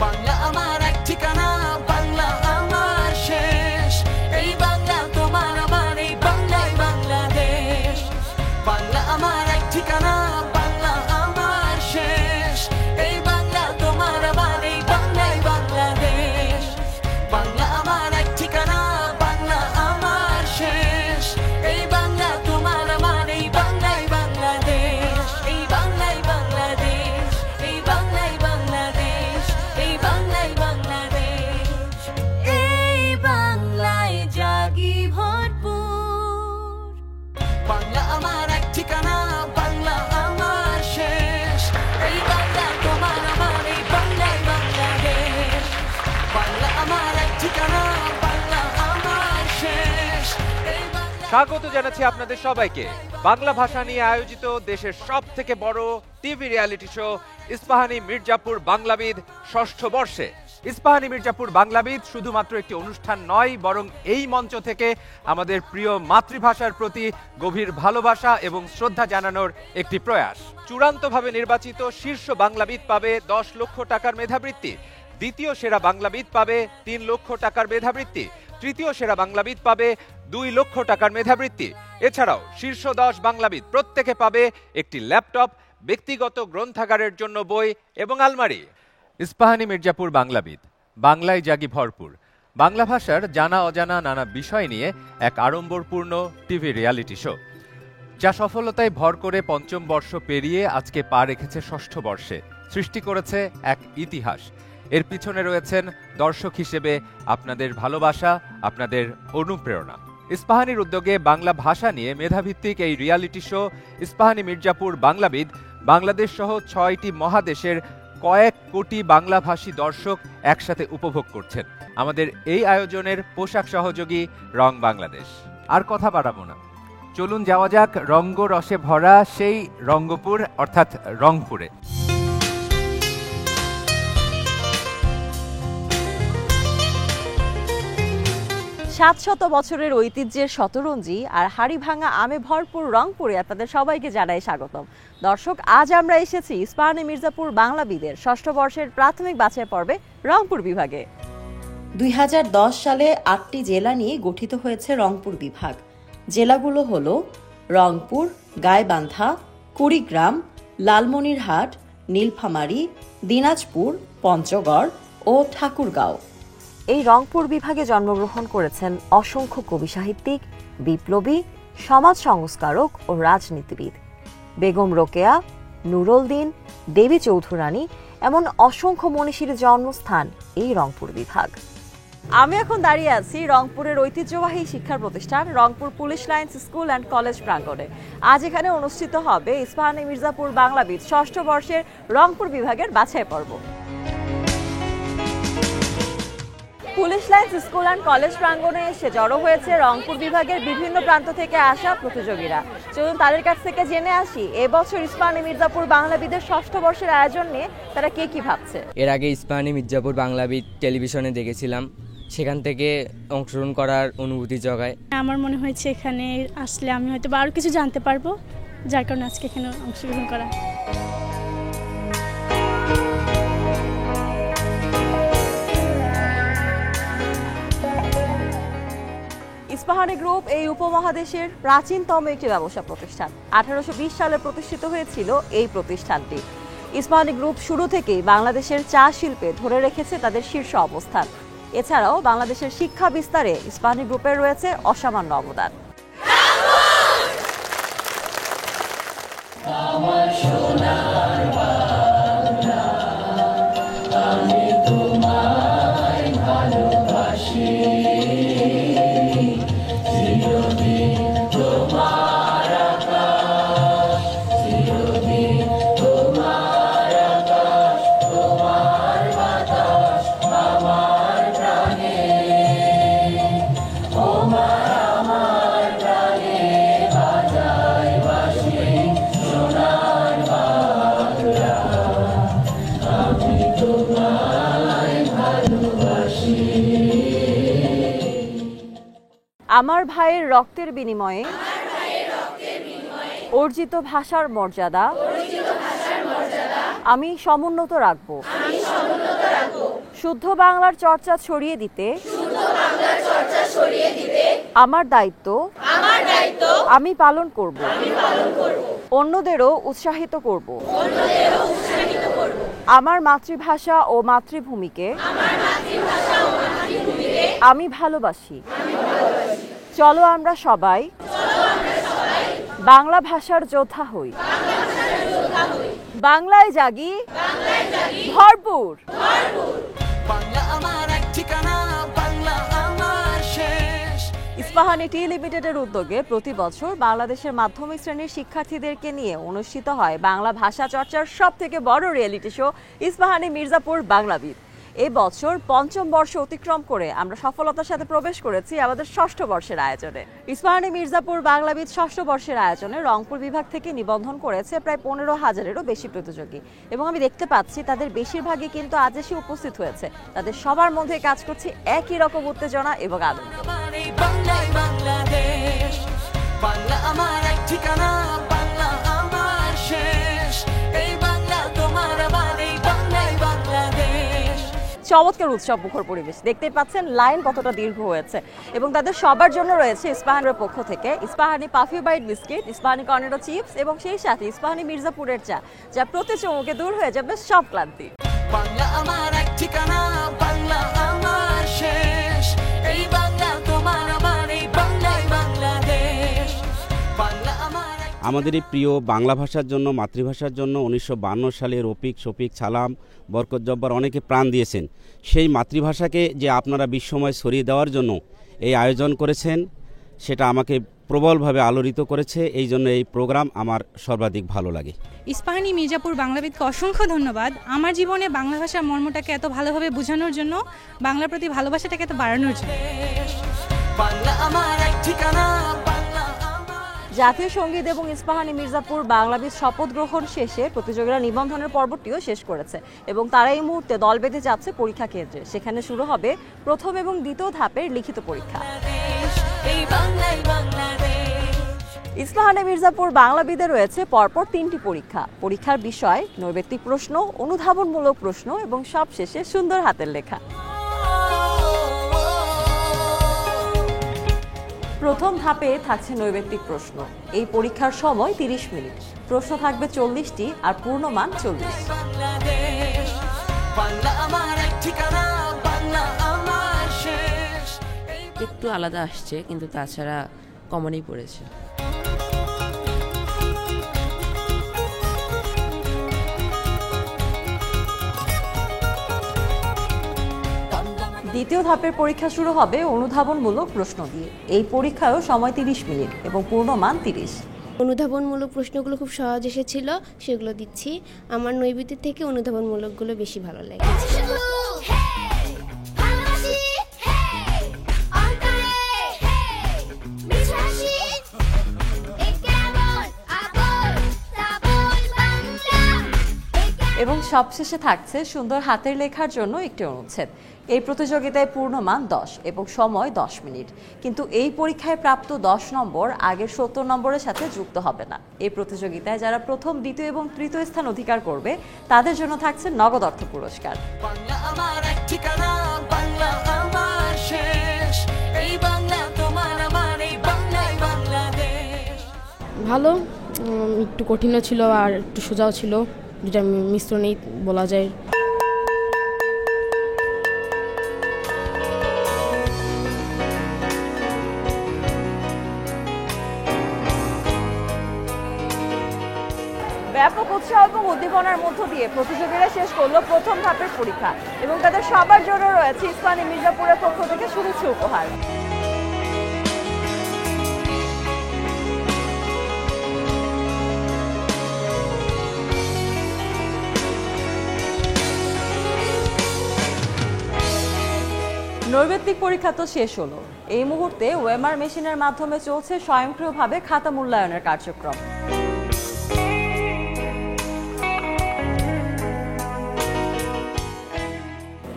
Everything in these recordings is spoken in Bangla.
বাংলা আমার এক ঠিকানা, বাংলা আমার শেষ। এই বাংলা তোমার আমার, এই বাংলাই বাংলাদেশ। বাংলা আমার এক ঠিকানা, বাংলা আমার শেষ। এই বাংলা তোমার আমার, এই বাংলাই বাংলাদেশ। বাংলা আমার এক ঠিকানা, বাংলা আমার শেষ। এই বাংলা তোমার আমার, এই বাংলাই বাংলাদেশ। এই বাংলাই বাংলাদেশ, এই বাংলাই বাংলাদেশ, এই বাংলাই বাংলাদেশ। এই বাংলায় জাগি ভরপুর। বাংলা আমার এক ঠিকানা, বাংলা আমার শেষ। এই বাংলা তোমার আমার, এই বাংলাই বাংলাদেশ। বাংলা আমার এক ঠিকানা, বাংলা আমার শেষ। এই বাংলা। স্বাগত জানাচ্ছি আপনাদের সবাইকে বাংলা ভাষা নিয়ে আয়োজিত দেশের সবথেকে বড় TV reality show Ispahani Mirzapur Banglabid ষষ্ঠ বর্ষে। ইস্পাহানি মির্জাপুর বাংলাবিদ শুধুমাত্র একটি অনুষ্ঠান নয়, বরং এই মঞ্চ থেকে আমাদের প্রিয় মাতৃভাষার প্রতি গভীর ভালোবাসা এবং শ্রদ্ধা জানানোর একটি প্রয়াস। চূড়ান্তভাবে নির্বাচিত শীর্ষ বাংলাবিদ পাবে 10 লক্ষ টাকার মেধাবৃত্তি, দ্বিতীয় সেরা বাংলাবিদ পাবে 3 লক্ষ টাকার মেধাবৃত্তি, তৃতীয় সেরা বাংলাবিদ পাবে 2 লক্ষ টাকার মেধাবৃত্তি। এছাড়াও শীর্ষ 10 বাংলাবিদ প্রত্যেকে পাবে একটি ল্যাপটপ, ব্যক্তিগত গ্রন্থাগারের জন্য বই এবং আলমারি। ইস্পাহানি মির্জাপুর বাংলাবিদ, বাংলায় জাগি ভরপুর। বাংলা ভাষার জানা অজানা নানা বিষয় নিয়ে এক আড়ম্বরপূর্ণ টিভি রিয়ালিটি শো, যা সফলতায় ভর করে পঞ্চম বর্ষ পেরিয়ে আজকে পা রেখেছে ষষ্ঠ বর্ষে, সৃষ্টি করেছে এক ইতিহাস। এর পিছনে রয়েছেন দর্শক হিসেবে আপনাদের ভালোবাসা, আপনাদের অনুপ্রেরণা। ইস্পাহানির উদ্যোগে বাংলা ভাষা নিয়ে মেধাভিত্তিক এই রিয়ালিটি শো ইস্পাহানি মির্জাপুর বাংলাবিদ বাংলাদেশ সহ 6টি মহাদেশের কয়েক কোটি বাংলাভাষী দর্শক একসাথে উপভোগ করছেন। আমাদের এই আয়োজনের পোশাক সহযোগী রং বাংলাদেশ। আর কথা বাড়াবো না, চলুন যাওয়া যাক রঙ্গ রসে ভরা সেই রঙ্গপুর অর্থাৎ রংপুরে। 700 বছরের ঐতিহ্যের শতরঞ্জি আর হাড়ি ভাঙা আমে ভরপুর রংপুরে আপনাদের সবাইকে জানাই স্বাগতম। দর্শক, আজ আমরা এসেছি ইস্পাহানি মির্জাপুর বাংলাবিদের ষষ্ঠ বর্ষের প্রাথমিক বাছাই পর্বে রংপুর বিভাগে। 2010 সালে 8টি জেলা নিয়ে গঠিত হয়েছে রংপুর বিভাগ। জেলাগুলো হলো রংপুর, গাইবান্ধা, কুড়িগ্রাম, লালমনিরহাট, নীলফামারী, দিনাজপুর, পঞ্চগড় ও ঠাকুরগাঁও। এই রংপুর বিভাগে জন্মগ্রহণ করেছেন অসংখ্য কবি সাহিত্যিক, বিপ্লবী, সমাজ সংস্কারক ও রাজনীতিবিদ। বেগম রোকেয়া, নুরুল দিন, দেবী চৌধুরানী এমন অসংখ্য মনীষীর জন্মস্থান এই রংপুর বিভাগ। আমি এখন দাঁড়িয়ে আছি রংপুরের ঐতিহ্যবাহী শিক্ষা প্রতিষ্ঠান Rangpur police lines school and college প্রাঙ্গণে। আজ এখানে অনুষ্ঠিত হবে ইস্পাহানি মির্জাপুর বাংলাবিদ ষষ্ঠ বর্ষের রংপুর বিভাগের বাছাই পর্ব। Police lines school and college প্রাঙ্গণে এসে জড়ো হয়েছে রংপুর বিভাগের বিভিন্ন প্রান্ত থেকে আসা প্রতিযোগীরা। চলুন তাদের কাছ থেকে জেনে আসি এবছর ইস্পাহানি মির্জাপুর বাংলাবিদের ষষ্ঠ বর্ষের আয়োজন নিয়ে তারা কি ভাবছে। এর আগে ইস্পাহানি মির্জাপুর বাংলাবিদ টেলিভিশনে দেখেছিলাম, সেখান থেকে অংশগ্রহণ করার অনুভূতি জগায়। আমার মনে হয়েছে এখানে আসলে আমি হয়তো আরও কিছু জানতে পারবো, যার কারণে আজকে এখানে অংশগ্রহণ করা। ইস্পাহানি গ্রুপ এই উপমহাদেশের প্রাচীনতম একটি ব্যবসা প্রতিষ্ঠান। 1820 সালে প্রতিষ্ঠিত হয়েছিল এই প্রতিষ্ঠানটি। ইস্পাহানি গ্রুপ শুরু থেকেই বাংলাদেশের চা শিল্পে ধরে রেখেছে তাদের শীর্ষ অবস্থান। এছাড়াও বাংলাদেশের শিক্ষা বিস্তারে ইস্পাহানি গ্রুপের রয়েছে অসামান্য অবদান। আমার ভাইয়ের রক্তের বিনিময়ে অর্জিত ভাষার মর্যাদা আমি সমুন্নত রাখব। শুদ্ধ বাংলার চর্চা ছড়িয়ে দিতে আমার দায়িত্ব আমি পালন করব অন্যদেরও উৎসাহিত করব আমার মাতৃভাষা ও মাতৃভূমিকে আমি ভালোবাসি চলো আমরা সবাই বাংলা ভাষার যোদ্ধা হই বাংলায় জাগি ভরপুর বাংলা আমার এক ঠিকানা, বাংলা আমার শেষ। ইস্পাহানি টি লিমিটেডের উদ্যোগে প্রতি বছর বাংলাদেশের মাধ্যমিক শ্রেণীর শিক্ষার্থীদেরকে নিয়ে অনুষ্ঠিত হয় বাংলা ভাষা চর্চার সবথেকে বড় রিয়েলিটি শো ইস্পাহানি মির্জাপুর বাংলাবিদ। এই বছর পঞ্চম বর্ষ অতিক্রম করে আমরা সফলতার সাথে প্রবেশ করেছি আমাদের ষষ্ঠ বর্ষের আয়োজনে। ইস্পাহানি মির্জাপুর বাংলাবিদ ষষ্ঠ বর্ষের আয়োজনে রংপুর বিভাগ থেকে নিবন্ধন করেছে প্রায় 15,000-এরও বেশি প্রতিযোগী এবং আমি দেখতে পাচ্ছি তাদের বেশিরভাগই কিন্তু আজ এসে উপস্থিত হয়েছে। তাদের সবার মধ্যে কাজ করছে একই রকম উত্তেজনা এবং আনন্দ। আমার এই বাংলায় বাংলাদেশ, বাংলা আমার এক ঠিকানা, বাংলা আমার শেষ। এই বাংলা তোমার আমার, এই বাংলায় বাংলাদেশ। চমৎকার উৎসব মুখর পরিবেশ, দেখতেই পাচ্ছেন লাইন কতটা দীর্ঘ হয়েছে এবং তাদের সবার জন্য রয়েছে ইস্পাহানের পক্ষ থেকে ইস্পাহানি পাফিউ bite biscuit, Ispahani Cornetto chips এবং সেই সাথে ইস্পাহানি মির্জাপুরের চা, যা প্রতি চমকে দূর হয়ে যাবে সব ক্লান্তি। বাংলা আমার এক ঠিকানা, বাংলা আমার শেষ। এই বাংলা তোমার আমার, এই বাংলায় বাংলাদেশ। বাংলা আমার এক আমাদের এই প্রিয় বাংলা ভাষার জন্য, মাতৃভাষার জন্য 1952 সালে রফিক, শফিক, সালাম, বরকত জব্বার অনেকে প্রাণ দিয়েছেন। সেই মাতৃভাষাকে যে আপনারা বিশ্বময় ছড়িয়ে দেওয়ার জন্য এই আয়োজন করেছেন, সেটা আমাকে প্রবলভাবে আলোড়িত করেছে। এই জন্য এই প্রোগ্রাম আমার সর্বাধিক ভালো লাগে। ইস্পাহানি মির্জাপুর বাংলাবিদকে অসংখ্য ধন্যবাদ আমার জীবনে বাংলা ভাষার মর্মটাকে এত ভালোভাবে বোঝানোর জন্য, বাংলার প্রতি ভালোবাসাটাকে এত বাড়ানোর জন্য। বাংলা আমার এক ঠিকানা, বাংলা জাতীয় সঙ্গীত এবং ইস্পাহানি মির্জাপুর বাংলাবিদ শপথ গ্রহণ শেষে প্রতিযোগীরা নিবন্ধনের পর্বটিও শেষ করেছে এবং তারা এই মুহূর্তে দল বেঁধে যাচ্ছে পরীক্ষা কেন্দ্রে। সেখানে শুরু হবে প্রথম এবং দ্বিতীয় ধাপের লিখিত পরীক্ষা। এই বাংলায় বাংলাদেশ। ইস্পাহানি মির্জাপুর বাংলাবিদে রয়েছে পরপর 3টি পরীক্ষা। পরীক্ষার বিষয় নৈবেত্তিক প্রশ্ন, অনুধাবনমূলক প্রশ্ন এবং সবশেষে সুন্দর হাতের লেখা। প্রথম ধাপে থাকছে নৈবেত্তিক প্রশ্ন। এই পরীক্ষার সময় 30 মিনিট, প্রশ্ন থাকবে 40টি আর পূর্ণমান 40। বাংলাদেশ, বাংলা আমার এক ঠিকানা, বাংলা আমার শেষ। একটু আলাদা আসছে কিন্তু তাছাড়া কমনই পড়েছে। দ্বিতীয় ধাপের পরীক্ষা শুরু হবে অনুধাবনমূলক প্রশ্ন দিয়ে। এই পরীক্ষায়ও সময় 30 মিনিট এবং পূর্ণমান 30। অনুধাবনমূলক প্রশ্নগুলো খুব সহজ এসেছিল, সেগুলো দিচ্ছি। আমার নৈবেদ্যের থেকে অনুধাবনমূলকগুলো বেশি ভালো লাগে। এবং সবশেষে থাকছে সুন্দর হাতের লেখার জন্য একটি অনুচ্ছেদ। এই প্রতিযোগিতায় পূর্ণমান 10 এবং সময় 10 মিনিট। কিন্তু এই পরীক্ষায় প্রাপ্ত 10 নম্বর আগের 70 নম্বরের সাথে যুক্ত হবে না। এই প্রতিযোগিতায় যারা প্রথম, দ্বিতীয় এবং তৃতীয় স্থান অধিকার করবে তাদের জন্য থাকছে নগদ অর্থ পুরস্কার। বাংলা আমার এক ঠিকানা, বাংলা আমার শেষ। এই বাংলা তোমার আমার, এই বাংলায় বাংলাদেশ। ভালো, একটু কঠিনও ছিল আর একটু সোজাও ছিল, যেটা মিশ্রণেই বলা যায়। ব্যাপক উৎসাহ এবং উদ্দীপনার মধ্য দিয়ে প্রতিযোগীরা শেষ করলো প্রথম ধাপের পরীক্ষা এবং তাদের সবার জন্য রয়েছে ইস্পাহানি মির্জাপুরের পক্ষ থেকে শুভেচ্ছা উপহার। নৈবেত্তিক পরীক্ষা তো শেষ হলো। এই মুহূর্তে ওএমআর মেশিনের মাধ্যমে চলছে স্বয়ংক্রিয়ভাবে খাতা মূল্যায়নের কার্যক্রম।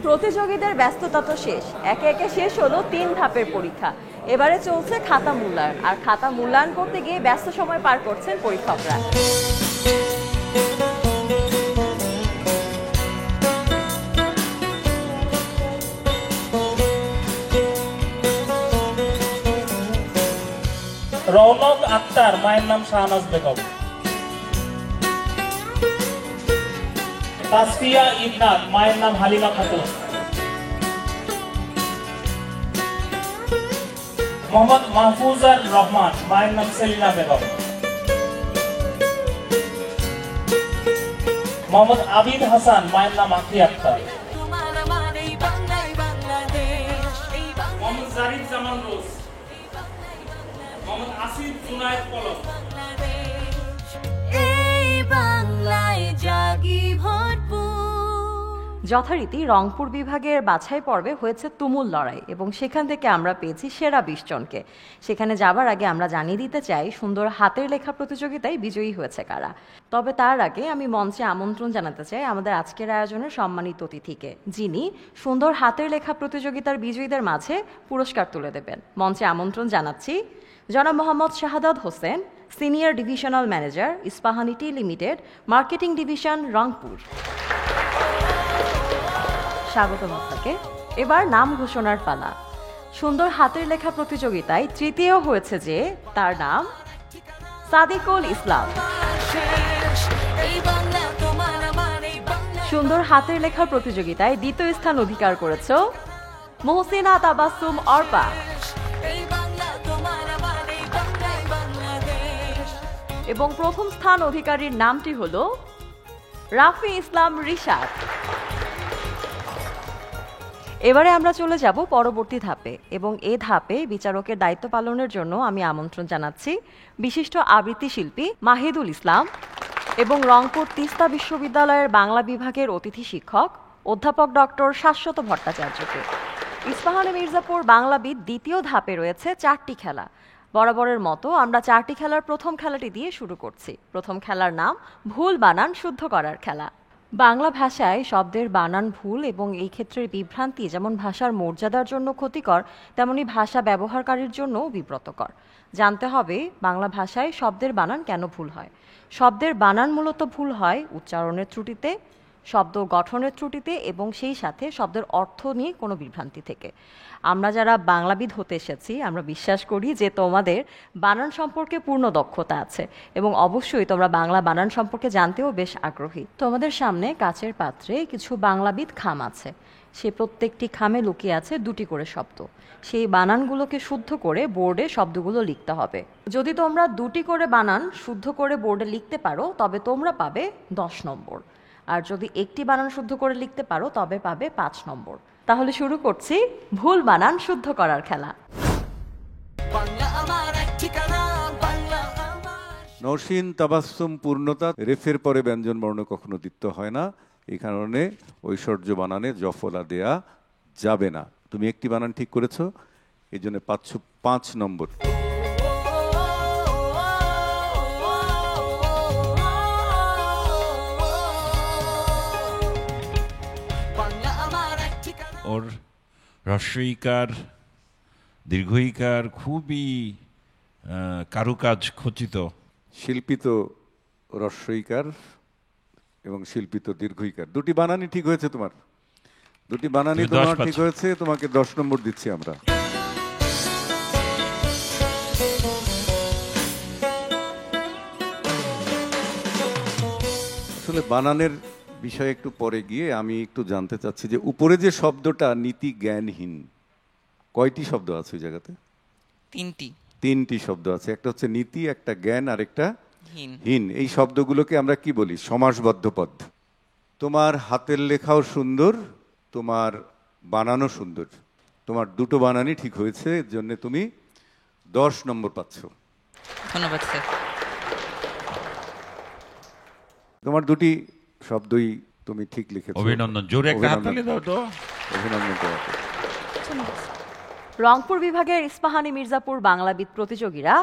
প্রতিযোগীদের ব্যস্ততা তো শেষ, একে একে শেষ হলো 3 ধাপের পরীক্ষা। এবারে চলছে খাতা মূল্যায়ন, আর খাতা মূল্যায়ন করতে গিয়ে ব্যস্ত সময় পার করছেন পরীক্ষকরা। রৌনক আক্তার, মায়ের নাম শাহনাজ বেগম। তাসফিয়া ইবনাত, মায়ের নাম হালিমা খাতুন। মোহাম্মদ মাহফুজার রহমান, মায়ের নাম সেলিনা বেগম। মোহাম্মদ আবিদ হাসান, মায়ের নাম আখি আক্তার। মোহাম্মদ জারিদ জামান রোজ। মোহাম্মদ আসিফ জুনায়েদ পলক। যথারীতি রংপুর বিভাগের বাছাই পর্বে হয়েছে তুমুল লড়াই এবং সেখান থেকে আমরা পেয়েছি সেরা 20 জনকে। সেখানে যাবার আগে আমরা জানিয়ে দিতে চাই সুন্দর হাতের লেখা প্রতিযোগিতায় বিজয়ী হয়েছে কারা। তবে তার আগে আমি মঞ্চে আমন্ত্রণ জানাতে চাই আমাদের আজকের আয়োজনের সম্মানিত অতিথিকে, যিনি সুন্দর হাতের লেখা প্রতিযোগিতার বিজয়ীদের মাঝে পুরস্কার তুলে দেবেন। মঞ্চে আমন্ত্রণ জানাচ্ছি জনাব Mohammad Shahadat Hossain, senior divisional manager, Ispahani tea limited, marketing division, Rangpur. স্বাগতম আপনাকে। এবার নাম ঘোষণার পালা। সুন্দর হাতের লেখা প্রতিযোগিতায় তৃতীয় হয়েছে যে, তার নাম সাদিকুল ইসলাম। সুন্দর হাতের লেখা প্রতিযোগিতায় দ্বিতীয় স্থান অধিকার করেছে মোহসিনা তাবাসসুম অর্পা। এবং প্রথম স্থান অধিকারীর নামটি হলো রাফি ইসলাম রিশাদ। এবারে আমরা চলে যাব পরবর্তী ধাপে এবং এই ধাপে বিচারকের দায়িত্ব পালনের জন্য আমি আমন্ত্রণ জানাচ্ছি বিশিষ্ট আবৃত্তি শিল্পী মাহিদুল ইসলাম এবং রংপুর তিস্তা বিশ্ববিদ্যালয়ের বাংলা বিভাগের অতিথি শিক্ষক অধ্যাপক ডক্টর শাশ্বত ভট্টাচার্যকে। ইস্পাহানি মির্জাপুর বাংলাবিদ দ্বিতীয় ধাপে রয়েছে 4টি খেলা। বরাবরের মতো আমরা 4টি খেলার প্রথম খেলাটি দিয়ে শুরু করছি। প্রথম খেলার নাম ভুল বানান শুদ্ধ করার খেলা। বাংলা ভাষায় শব্দের বানান ভুল এবং এই ক্ষেত্রের বিভ্রান্তি যেমন ভাষার মর্যাদার জন্য ক্ষতিকর, তেমনি ভাষা ব্যবহারকারীর জন্যও বিব্রতকর। জানতে হবে বাংলা ভাষায় শব্দের বানান কেন ভুল হয়। শব্দের বানান মূলত ভুল হয় উচ্চারণের ত্রুটিতে, শব্দ গঠনের ত্রুটিতে এবং সেই সাথে শব্দের অর্থ নিয়ে কোনো বিভ্রান্তি থেকে। আমরা যারা বাংলাবিদ হতে এসেছি আমরা বিশ্বাস করি যে তোমাদের বানান সম্পর্কে পূর্ণ দক্ষতা আছে এবং অবশ্যই তোমরা বাংলা বানান সম্পর্কে জানতেও বেশ আগ্রহী। তোমাদের সামনে কাচের পাত্রে কিছু বাংলাবিদ খাম আছে। সে প্রত্যেকটি খামে লুকিয়ে আছে 2টি করে শব্দ। সেই বানানগুলোকে শুদ্ধ করে বোর্ডে শব্দগুলো লিখতে হবে। যদি তোমরা 2টি করে বানান শুদ্ধ করে বোর্ডে লিখতে পারো তবে তোমরা পাবে 10 নম্বর, আর যদি একটি বানান শুদ্ধ করে লিখতে পারো তবে পাবে 5 নম্বর। তাহলে শুরু করছি ভুল বানান শুদ্ধ করার খেলা। নওশীন তাবাসসুম পূর্ণতা, রেফের পরে ব্যঞ্জন বর্ণ কখনো দ্বিত্ব হয় না, এই কারণে ঐশ্বর্য বানানে জফলা দেয়া যাবে না। তুমি একটি বানান ঠিক করেছো, এই জন্য পাচ্ছ 5 নম্বর। ওর হ্রস্বইকার দীর্ঘইকার খুবই কারুকাজ খচিত। শিল্পিত হ্রস্বইকার এবং শিল্পিত দীর্ঘইকার, 2টি বানানই ঠিক হয়েছে তোমার। 2টি বানানই তোমার ঠিক হয়েছে, তোমাকে 10 নম্বর দিচ্ছি আমরা। আসলে বানানের বিষয়ে একটু পরে গিয়ে আমি একটু জানতে চাচ্ছি যে উপরে যে শব্দটা নীতি জ্ঞানহীন, কয়টি শব্দ আছে ওই জায়গাতে? 3টি শব্দ আছে। একটা হচ্ছে নীতি, একটা জ্ঞান আর একটা হীন। এই শব্দগুলোকে আমরা কি বলি? সমাসবদ্ধ পদ। তোমার হাতের লেখাও সুন্দর, তোমার বানানো সুন্দর, তোমার 2টো বানানই ঠিক হয়েছে, এর জন্য তুমি 10 নম্বর পাচ্ছ। ধন্যবাদ স্যার। তোমার 2টি শব্দই তুমি ঠিক লিখেছো। অভিনন্দন, জোরে একটা হাততালি দাও তো। অভিনন্দন তোমাকে। রংপুর বিভাগের ইস্পাহানি মির্জাপুর বাংলাবিদ প্রতিযোগীরা,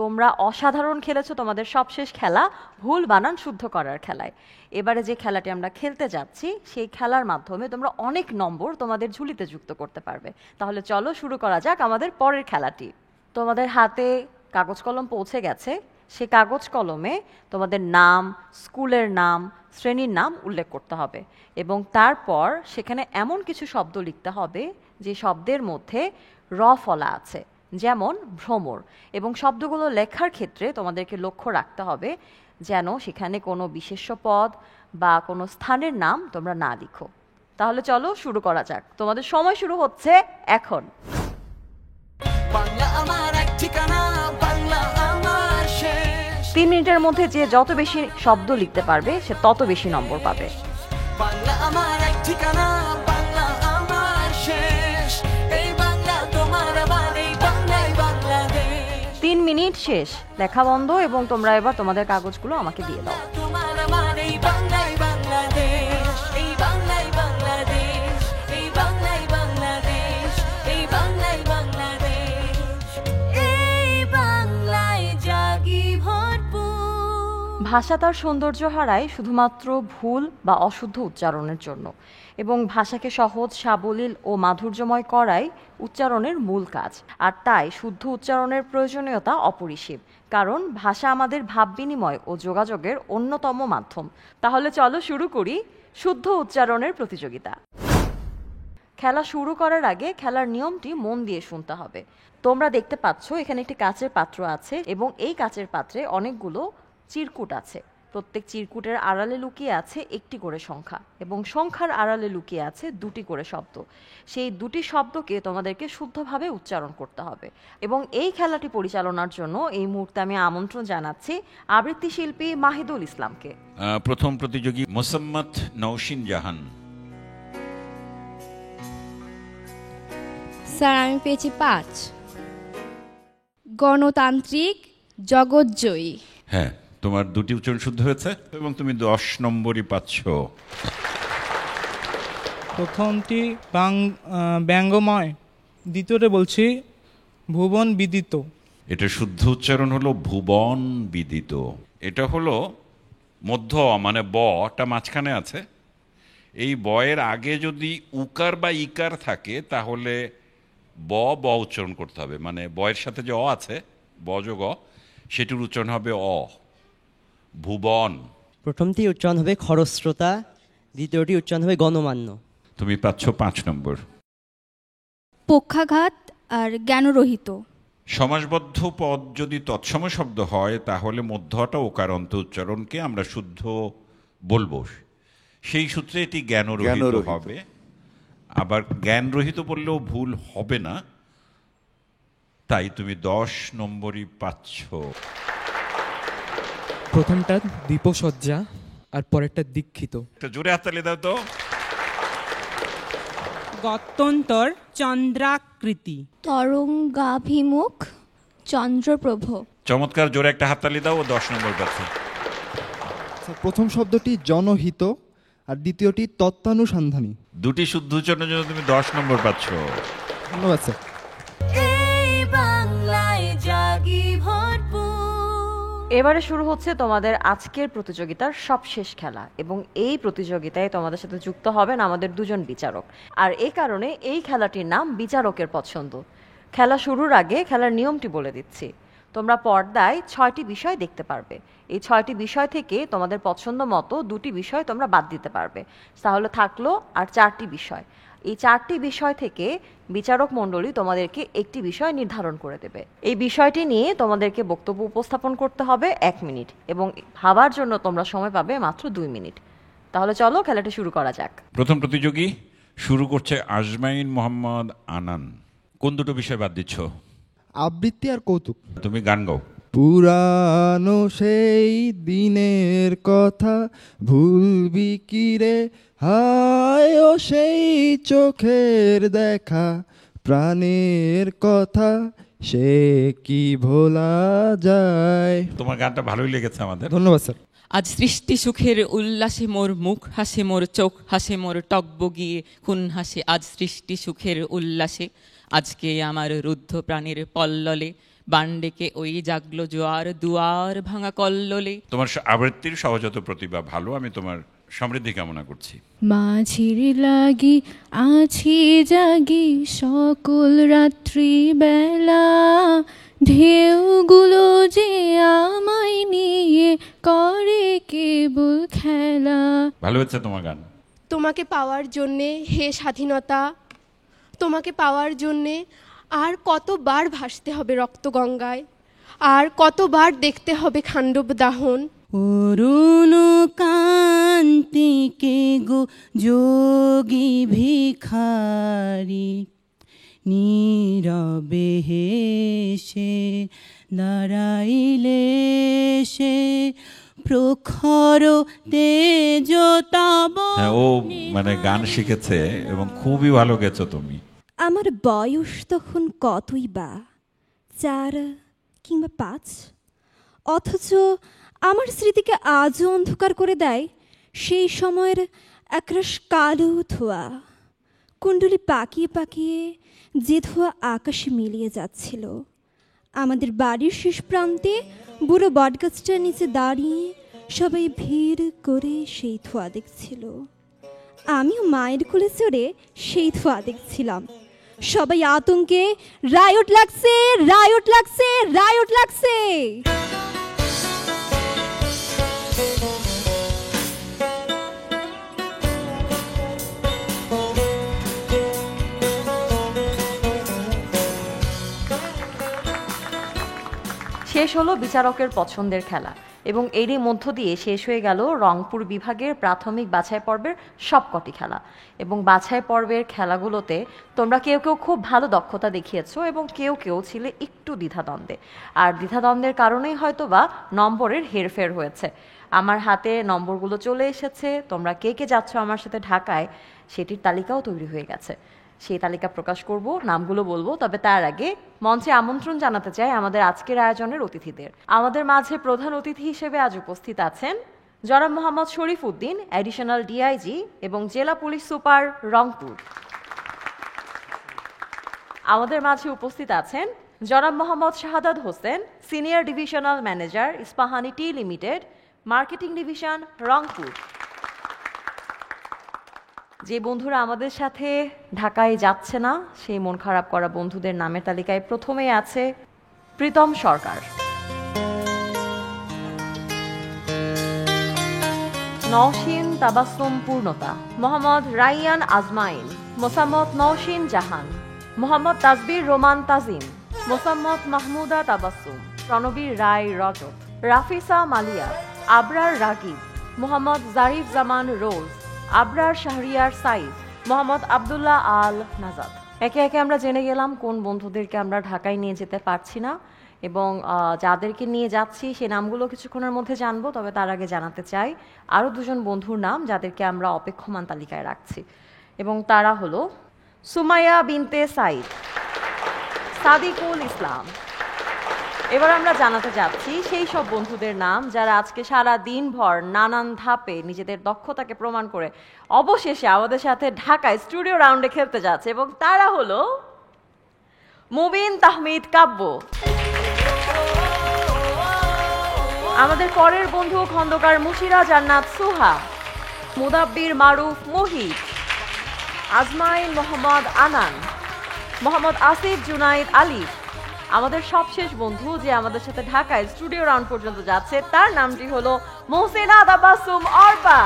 তোমরা অসাধারণ খেলেছো তোমাদের সবশেষ খেলা ভুল বানান শুদ্ধ করার খেলায়। এবারে যে খেলাটি আমরা খেলতে যাচ্ছি সেই খেলার মাধ্যমে তোমরা অনেক নম্বর তোমাদের ঝুলিতে যুক্ত করতে পারবে। তাহলে চলো শুরু করা যাক আমাদের পরের খেলাটি। তোমাদের হাতে কাগজ কলম পৌঁছে গেছে। সে কাগজ কলমে তোমাদের নাম, স্কুলের নাম, শ্রেণীর নাম উল্লেখ করতে হবে এবং তারপর সেখানে এমন কিছু শব্দ লিখতে হবে যে শব্দের মধ্যে র ফলা আছে। যেমন ভ্রমর, এবং শব্দগুলো লেখার ক্ষেত্রে তোমাদেরকে লক্ষ্য রাখতে হবে যেন সেখানে কোনো বিশেষ্য পদ বা কোনো স্থানের নাম তোমরা না লিখো। তাহলে চলো শুরু করা যাক, তোমাদের সময় শুরু হচ্ছে এখন। বাংলা আমার এক ঠিকানা, বাংলা আমার শেষ। 3 মিনিটের মধ্যে যে যত বেশি শব্দ লিখতে পারবে সে তত বেশি নম্বর পাবে। বাংলা আমার এক ঠিকানা, বাংলা আমার শেষ। এই বাংলা তোমার আমার, এই বাংলাই বাংলাদেশ। 3 মিনিট শেষ, লেখা বন্ধ, এবং তোমরা এবার তোমাদের কাগজগুলো আমাকে দিয়ে দাও। তোমার আমার, এই বাংলাই বাংলাদেশ। এই বাংলাই বাংলাদেশ, এই বাংলাই বাংলাদেশ, এই বাংলাই বাংলাদেশ। এই বাংলায় জাগি ভরপুর। ভাষা তার সৌন্দর্য হারায় শুধুমাত্র ভুল বা অশুদ্ধ উচ্চারণের জন্য, এবং ভাষাকে সহজ, সাবলীল ও মাধুর্যময় করাই উচ্চারণের মূল কাজ। আর তাই শুদ্ধ উচ্চারণের প্রয়োজনীয়তা অপরিসীম, কারণ ভাষা আমাদের ভাব বিনিময় ও যোগাযোগের অন্যতম মাধ্যম। তাহলে চলো শুরু করি শুদ্ধ উচ্চারণের প্রতিযোগিতা। খেলা শুরু করার আগে খেলার নিয়মটি মন দিয়ে শুনতে হবে। তোমরা দেখতে পাচ্ছ এখানে একটি কাচের পাত্র আছে, এবং এই কাচের পাত্রে অনেকগুলো চিরকুট আছে। প্রত্যেক চিরকুটের আড়ালে লুকিয়ে আছে একটি করে সংখ্যা, এবং সংখ্যার আড়ালে লুকিয়ে আছে 2টি করে শব্দ। সেই 2টি শব্দকে তোমাদেরকে শুদ্ধভাবে উচ্চারণ করতে হবে। এবং এই খেলাটি পরিচালনার জন্য এই মুহূর্তে আমি আমন্ত্রণ জানাচ্ছি আবৃত্তি শিল্পী মাহিদুল ইসলামকে। প্রথম প্রতিযোগী মোসাম্মত নওশিন জাহান। স্যার আমি পেয়েছি 5। গণতান্ত্রিক জগৎজয়ী। হ্যাঁ, তোমার 2টি উচ্চারণ শুদ্ধ হয়েছে এবং তুমি 10 নম্বরই পাচ্ছ। প্রথমটি ব্যঙ্গময়, দ্বিতীয়টা বলছি ভুবন বিদিত। এটা শুদ্ধ উচ্চারণ হলো ভুবন বিদিত। এটা হলো মধ্য, মানে বটা মাঝখানে আছে। এই বয়ের আগে যদি উকার বা ইকার থাকে তাহলে ব উচ্চারণ করতে হবে, মানে বয়ের সাথে যে অ আছে, ব যোগ অ, সেটির উচ্চারণ হবে অ, ভুবন। প্রথমটি উচ্চারণ হবে খরস্রোতা, দ্বিতীয়টি উচ্চারণ হবে গণমান্য। তুমি পাচ্ছ 5 নম্বর। পক্ষাঘাত আর জ্ঞানরহিত। সমাসবদ্ধ পদ যদি তৎসম শব্দ হয় তাহলে মধ্যটা ওকারান্ত উচ্চারণকে আমরা শুদ্ধ বলবো, সেই সূত্রে এটি জ্ঞানরহিত হবে। আবার জ্ঞানরহিত বললেও ভুল হবে না, তাই তুমি 10 নম্বরই পাচ্ছ। প্রথমটা দীপসজ্জা আর পরেরটা দীক্ষিত। জোরে হাততালি দাও তো। গত্যন্তর চন্দ্রাকৃতি। তরঙ্গাভিমুখ চন্দ্রপ্রভ। চমৎকার, জোরে একটা হাততালি দাও, ও 10 নম্বর পাচ্ছে। প্রথম শব্দটি জনহিত আর দ্বিতীয়টি তত্ত্বানুসন্ধানী। 2টি শুদ্ধ উচ্চারণের জন্য তুমি 10 নম্বর পাচ্ছ। ধন্যবাদ স্যার। এই বাংলায় জাগি ভরপুর। এবারে শুরু হচ্ছে তোমাদের আজকের প্রতিযোগিতার সবশেষ খেলা, এবং এই প্রতিযোগিতায় তোমাদের সাথে যুক্ত হবেন আমাদের 2জন বিচারক। আর এই কারণে এই খেলাটির নাম বিচারকের পছন্দ। খেলা শুরুর আগে খেলার নিয়মটি বলে দিচ্ছি। তোমরা পর্দায় 6টি বিষয় দেখতে পারবে। এই 6টি বিষয় থেকে তোমাদের পছন্দ মতো 2টি বিষয় তোমরা বাদ দিতে পারবে, তাহলে থাকলো আর 4টি বিষয়। এই 4টি বিষয় থেকে বিচারক মণ্ডলী তোমাদেরকে একটি বিষয় নির্ধারণ করে দেবে। এই বিষয়টি নিয়ে তোমাদেরকে বক্তব্য উপস্থাপন করতে হবে 1 মিনিট, এবং ভাবার জন্য তোমরা সময় পাবে মাত্র 2 মিনিট। তাহলে চলো খেলাটি শুরু করা যাক। প্রথম প্রতিযোগী শুরু করছে আজমাইন মোহাম্মদ আনান। কোন 2টো বিষয় বাদ দিচ্ছ? আবৃত্তি আর কৌতুক। তুমি গান গাও। পুরানো সেই দিনের কথা ভুলবি কি রে, হায় ও সেই চোখের দেখা, প্রাণের কথা সে কি ভোলা যায়। তোমার গানটা ভালোই লেগেছে আমাদের। ধন্যবাদ স্যার। আজ সৃষ্টি সুখের উল্লাসে মোর মুখ হাসে, মোর চোখ হাসে, মোর টকবগিয়ে খুন হাসে। আজ সৃষ্টি সুখের উল্লাসে, আজকে আমার রুদ্ধ প্রাণের পল্ললে, বান্ডেকে ওই জাগলো জোয়ার, দুয়ার ভাঙা কল্লোলে। তোমার আবৃত্তির সহজাত প্রতিভা ভালো, আমি তোমার সমৃদ্ধি কামনা করছি। মাঝির লাগি আছি জাগি সকল রাত্রি বেলা, ঢেউগুলো যে আমায় নিয়ে করে কেবল খেলা। ভালো হচ্ছে তোমার গান। তোমাকে পাওয়ার জন্যে হে স্বাধীনতা, তোমাকে পাওয়ার জন্যে আর কতবার ভাসতে হবে রক্তগঙ্গায়, আর কতবার দেখতে হবে খাণ্ডব দাহন। অরুণ কান্তিকে গো যোগী ভিখারি, নীরবে হেসে দাঁড়াইলে সে প্রখর তেজ তব। হ্যাঁ, ও মানে গান শিখেছে এবং খুবই ভালো গেছো তুমি। আমার বয়স তখন কতই বা, 4 কিংবা 5, অথচ আমার স্মৃতিকে আজও অন্ধকার করে দেয় সেই সময়ের একরাশ কালো ধোঁয়া। কুণ্ডলি পাকিয়ে পাকিয়ে যে ধোঁয়া আকাশে মিলিয়ে যাচ্ছিল। আমাদের বাড়ির শেষ প্রান্তে বুড়ো বটগাছটার নিচে দাঁড়িয়ে সবাই ভিড় করে সেই ধোঁয়া দেখছিল। আমিও মায়ের কোলে চড়ে সেই ধোঁয়া দেখছিলাম। সবাই আতঙ্কে রায়ট লাগছে, রায়ট লাগছে, রায়ট লাগছে। শেষ হলো বিচারকের পছন্দের খেলা এবং এরই মধ্য দিয়ে শেষ হয়ে গেল রংপুর বিভাগের প্রাথমিক বাছাই পর্বের সবকটি খেলা। এবং বাছাই পর্বের খেলাগুলোতে তোমরা কেউ কেউ খুব ভালো দক্ষতা দেখিয়েছো এবং কেউ কেউ ছিলে একটু দ্বিধাদ্বন্দ্বে। আর দ্বিধাদ্বন্দ্বের কারণেই হয়তো বা নম্বরের হেরফের হয়েছে। আমার হাতে নম্বরগুলো চলে এসেছে। তোমরা কে কে যাচ্ছ আমার সাথে ঢাকায় সেটির তালিকাও তৈরি হয়ে গেছে। সেই তালিকা প্রকাশ করব, নামগুলো বলবো, তবে তার আগে মঞ্চে আমন্ত্রণ জানাতে চাই আমাদের আজকের আয়োজনের অতিথিদের। আমাদের মাঝে প্রধান অতিথি হিসেবে আজ উপস্থিত আছেন জনাব মোহাম্মদ শরীফ উদ্দিন, অ্যাডিশনাল ডিআইজি এবং জেলা পুলিশ সুপার রংপুর। আমাদের মাঝে উপস্থিত আছেন জনাব Mohammad Shahadat Hossain, senior divisional manager, Ispahani tea limited, marketing division, Rangpur. যে বন্ধুরা আমাদের সাথে ঢাকায় যাচ্ছে না, সেই মন খারাপ করা বন্ধুদের নামের তালিকায় প্রথমেই আছে প্রীতম সরকার, নওশিন তাবাসসুম পূর্ণতা, মোহাম্মদ রাইয়ান আজমাইন, মোসাম্মদ নওশিন জাহান, মোহাম্মদ তাজবির রোমান তাজিম, মোসাম্মদ মাহমুদা তাবাসসুম, রণবীর রায় রজত, রাফিসা মালিয়া, আবরার রাগিব, মোহাম্মদ জারিফ জামান রোজ, আবরার শাহরিয়ার সাইদ, মোহাম্মদ আবদুল্লাহ আল নাজাদ। একে একে আমরা জেনে গেলাম কোন বন্ধুদেরকে আমরা ঢাকায় নিয়ে যেতে পারছি না এবং যাদেরকে নিয়ে যাচ্ছি সে নামগুলো কিছুক্ষণের মধ্যে জানবো। তবে তার আগে জানাতে চাই আরও 2 জন বন্ধুর নাম যাদেরকে আমরা অপেক্ষমান তালিকায় রাখছি এবং তারা হলো সুমাইয়া বিনতে সাইদ, সাদিকুল ইসলাম। এবার আমরা জানাতে যাচ্ছি সেই সব বন্ধুদের নাম যারা আজকে সারা দিনভর নানান ধাপে নিজেদের দক্ষতাকে প্রমাণ করে অবশেষে আমাদের সাথে ঢাকায় স্টুডিও রাউন্ডে খেলতে যাচ্ছে এবং তারা হলো মুবিন তাহমিদ কাব্য, আমাদের পরের বন্ধু খন্দকার মুশিরা জান্নাত সুহা, মুদাব্বির মারুফ মুহিত, আজমাইন মোহাম্মদ আনান, মোহাম্মদ আসিফ জুনাইদ আলিফ। আমাদের সবশেষ বন্ধু যে আমাদের সাথে ঢাকায় স্টুডিও রাউন্ড পর্যন্ত যাচ্ছে তার নামটি হলো মোহসিনা তাবাসসুম অর্পা।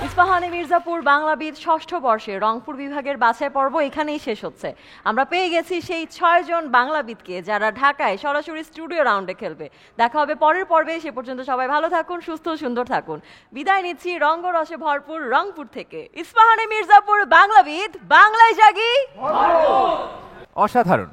ইস্পাহানি মির্জাপুর বাংলাবিদ 6ষ্ঠ বর্ষে রংপুর বিভাগের বাছাই পর্ব এখানেই শেষ হচ্ছে। আমরা পেয়ে গেছি সেই 6 জন বাংলাবিদকে যারা ঢাকায় সরাসরি স্টুডিও রাউন্ডে খেলবে। দেখা হবে পরের পর্বে, সে পর্যন্ত সবাই ভালো থাকুন, সুস্থ সুন্দর থাকুন। বিদায় নিচ্ছি রঙ্গরসে ভরপুর রংপুর থেকে। ইস্পাহানি মির্জাপুর বাংলাবিদ, বাংলায় জাগি। অসাধারণ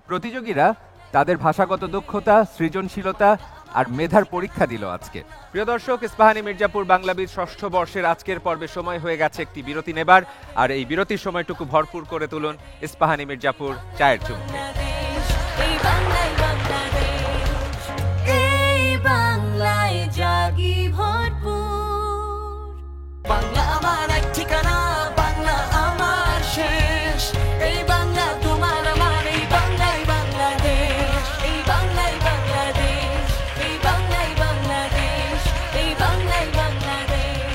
প্রতিযোগীরা তাদের ভাষাগত দক্ষতা, সৃজনশীলতা আর মেধার পরীক্ষা দিল আজকে। প্রিয় দর্শক, ইস্পাহানি মির্জাপুর বাংলাবিদ 6ষ্ঠ বর্ষের আজকের পর্বে সময় হয়ে গেছে একটি বিরতি নেবার, আর এই বিরতির সময়টুকু ভরপুর করে তুলুন ইস্পাহানি মির্জাপুর চায়ের চুমুকে। বাংলায় জাগি ভরপুর, বাংলা আমার এক ঠিকানা, বাংলা আমার শেষ। এই বাংলা তোমার আমার, এই বাংলাই বাংলাদেশ, এই বাংলাই বাংলাদেশ, এই বাংলাই বাংলাদেশ, এই বাংলাই বাংলাদেশ।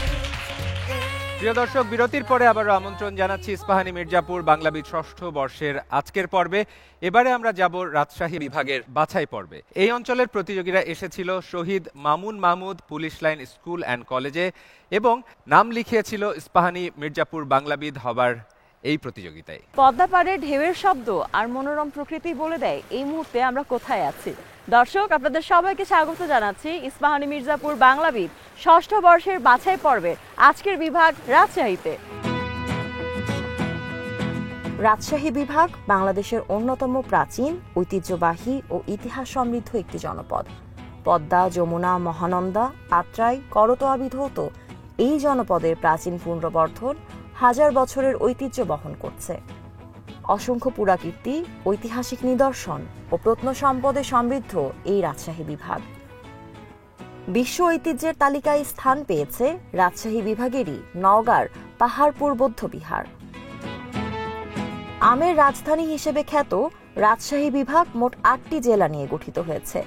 প্রিয় দর্শক, বিরতির পরে আবারও আমন্ত্রণ জানাচ্ছি ইস্পাহানি মির্জাপুর বাংলাবিদ 6ষ্ঠ বর্ষের আজকের পর্বে। এবারে আমরা যাব রাজশাহী বিভাগের বাছাই পর্বে। এই অঞ্চলের প্রতিযোগীরা এসেছিল Shahid Mamun Mahmud police line school and কলেজে এবং নাম লিখিয়েছিল ইস্পাহানি মির্জাপুর বাংলাবিদ হবার এই প্রতিযোগিতায়। পদ্মা পাড়ের ঢেউয়ের শব্দ আর মনোরম প্রকৃতি বলে দেয় এই মুহূর্তে আমরা কোথায় আছি। দর্শক, আপনাদের সবাইকে স্বাগত জানাচ্ছি ইস্পাহানী মির্জাপুর বাংলাবিদ ষষ্ঠ বর্ষের বাছাই পর্বে আজকের বিভাগ রাজশাহীতে। রাজশাহী বিভাগ বাংলাদেশের অন্যতম প্রাচীন, ঐতিহ্যবাহী ও ইতিহাস সমৃদ্ধ একটি জনপদ। পদ্মা, যমুনা, মহানন্দা, আত্রাই, করতোয়া বিধৌত এই জনপদের প্রাচীন পুনর্বর্ধন হাজার বছরের ঐতিহ্য বহন করছে। অসংখ্য পুরাকীর্তি, ঐতিহাসিক নিদর্শন ও প্রত্নসম্পদে সমৃদ্ধ এই রাজশাহী বিভাগ। বিশ্ব ঐতিহ্যের তালিকায় স্থান পেয়েছে রাজশাহী বিভাগেরই নওগাঁর পাহাড়পুর বৌদ্ধবিহার। আমের রাজধানী হিসেবে খ্যাত রাজশাহী বিভাগ মোট 8টি জেলা নিয়ে গঠিত হয়েছে: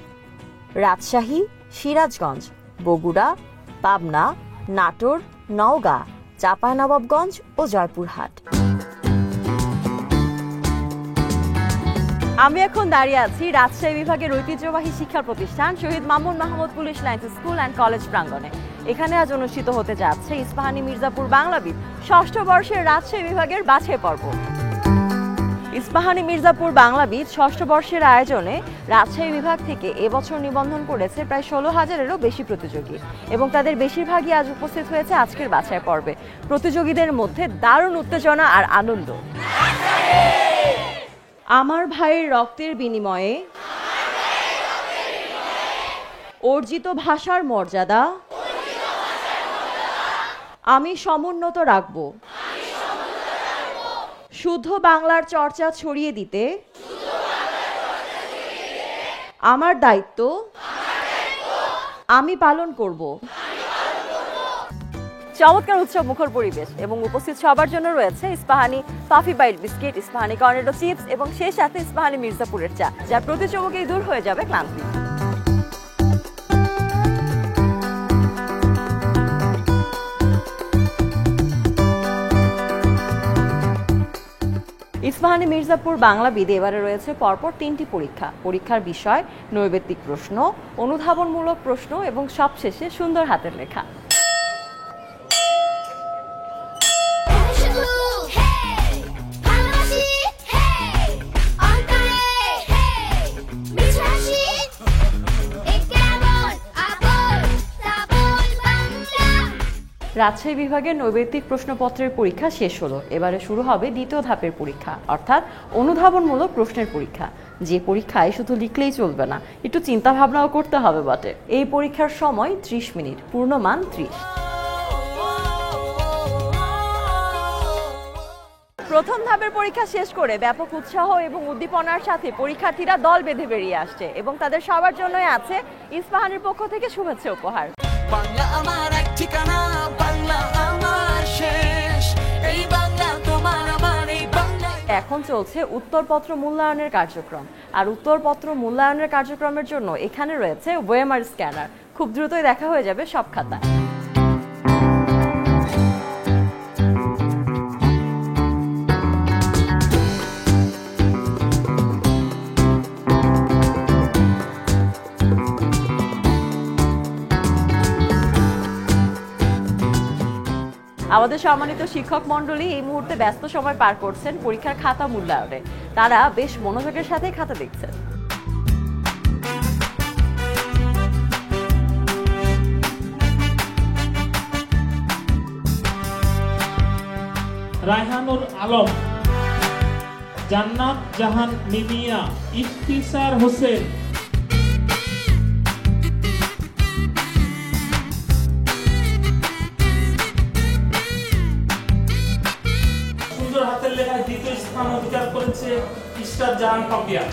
রাজশাহী, সিরাজগঞ্জ, বগুড়া, পাবনা, নাটোর, নওগাঁ, চাঁপাইনবাবগঞ্জ ও জয়পুরহাট। আমি এখন দাঁড়িয়ে আছি রাজশাহী বিভাগের ঐতিহ্যবাহী শিক্ষা প্রতিষ্ঠান Shahid Mamun Mahmud police lines school and college প্রাঙ্গণে। এখানে আজ অনুষ্ঠিত হতে যাচ্ছে ইস্পাহানী মির্জাপুর বাংলাবিদ ষষ্ঠ বর্ষের রাজশাহী বিভাগের বাছাই পর্ব। ইস্পাহানী মির্জাপুর বাংলাবিদ ষষ্ঠ বর্ষের আয়োজনে রাজশাহী বিভাগ থেকে এবছর নিবন্ধন করেছে প্রায় 16,000-এরও বেশি প্রতিযোগী এবং তাদের বেশিরভাগই আজ উপস্থিত হয়েছে আজকের বাছাই পর্বে। প্রতিযোগীদের মধ্যে দারুণ উত্তেজনা আর আনন্দ। আমার ভাইয়ের রক্তের বিনিময়ে অর্জিত ভাষার মর্যাদা আমি সমুন্নত রাখব। শুদ্ধ বাংলার চর্চা ছড়িয়ে দিতে আমার দায়িত্ব আমি পালন করব। চমৎকার উৎসব মুখর পরিবেশ এবং উপস্থিত সবার জন্য রয়েছে Ispahani toffee bite biscuit, Ispahani Cornetto chips এবং সেই সাথে ইস্পাহানী মির্জাপুরের চা, যার প্রতি চমকেই দূর হয়ে যাবে ক্লান্তি। ইস্পাহানী মির্জাপুর বাংলাবিদে এবারে রয়েছে পরপর 3টি পরীক্ষা। পরীক্ষার বিষয় নৈবেত্তিক প্রশ্ন, অনুধাবনমূলক প্রশ্ন এবং সবশেষে সুন্দর হাতের লেখা। রাজশাহী বিভাগের নৈবেত্তিক প্রশ্নপত্রের পরীক্ষা শেষ হলো। এবারে শুরু হবে দ্বিতীয় ধাপের পরীক্ষা, অর্থাৎ অনুধাবনমূলক প্রশ্নের পরীক্ষা। যে পরীক্ষায় শুধু লিখলেই চলবে না, একটু চিন্তা ভাবনাও করতে হবে বটে। এই পরীক্ষার সময় 30 মিনিট, পূর্ণমান 30। প্রথম ধাপের পরীক্ষা শেষ করে ব্যাপক উৎসাহ এবং উদ্দীপনার সাথে পরীক্ষার্থীরা দল বেঁধে বেরিয়ে আসছে এবং তাদের সবার জন্যই আছে ইস্পাহানীর পক্ষ থেকে শুভেচ্ছা উপহার। বাংলা আমার এক ঠিকানা, বাংলা আমার শেষ, এই বাংলা তোমার আমার, এই বাংলা। এখন চলছে উত্তরপত্র মূল্যায়নের কার্যক্রম, আর উত্তরপত্র মূল্যায়নের কার্যক্রমের জন্য এখানে রয়েছে ওয়েমার স্ক্যানার। খুব দ্রুতই দেখা হয়ে যাবে সব খাতা। আমাদের সম্মানিত শিক্ষক মণ্ডলী এই মুহূর্তে ব্যস্ত সময় পার করছেন পরীক্ষার খাতা মূল্যায়নে। তারা বেশ মনোযোগের সাথে খাতা দেখছেন। রায়হানুর আলম, জান্নাত জাহান মিমিয়া, ইফতিসার হোসেন, সুন্দর হাতের লেখায় দ্বিতীয় স্থান অধিকার করেছে ইস্টার জাহান পাপিয়া।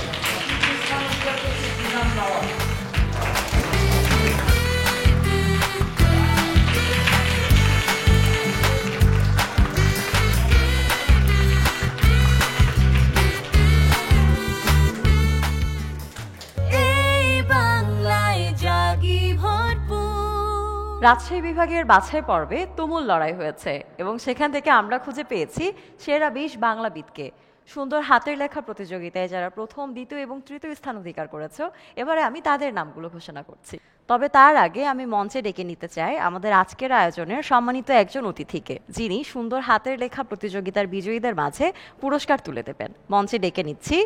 রাজশাহী বিভাগের বাছাই পর্বে তুমুল লড়াই হয়েছে এবং সেখান থেকে আমরা খুঁজে পেয়েছি সেরা 20 বাংলাবিদকে। সুন্দর হাতের লেখা প্রতিযোগিতায় যারা প্রথম, দ্বিতীয় এবং তৃতীয় স্থান অধিকার করেছে, এবারে আমি তাদের নামগুলো ঘোষণা করছি। তবে তার আগে আমি মঞ্চে ডেকে নিতে চাই আমাদের আজকের আয়োজনের সম্মানিত একজন অতিথিকে, যিনি সুন্দর হাতের লেখা প্রতিযোগিতার বিজয়ীদের মাঝে পুরস্কার তুলে দেবেন। মঞ্চে ডেকে নিচ্ছি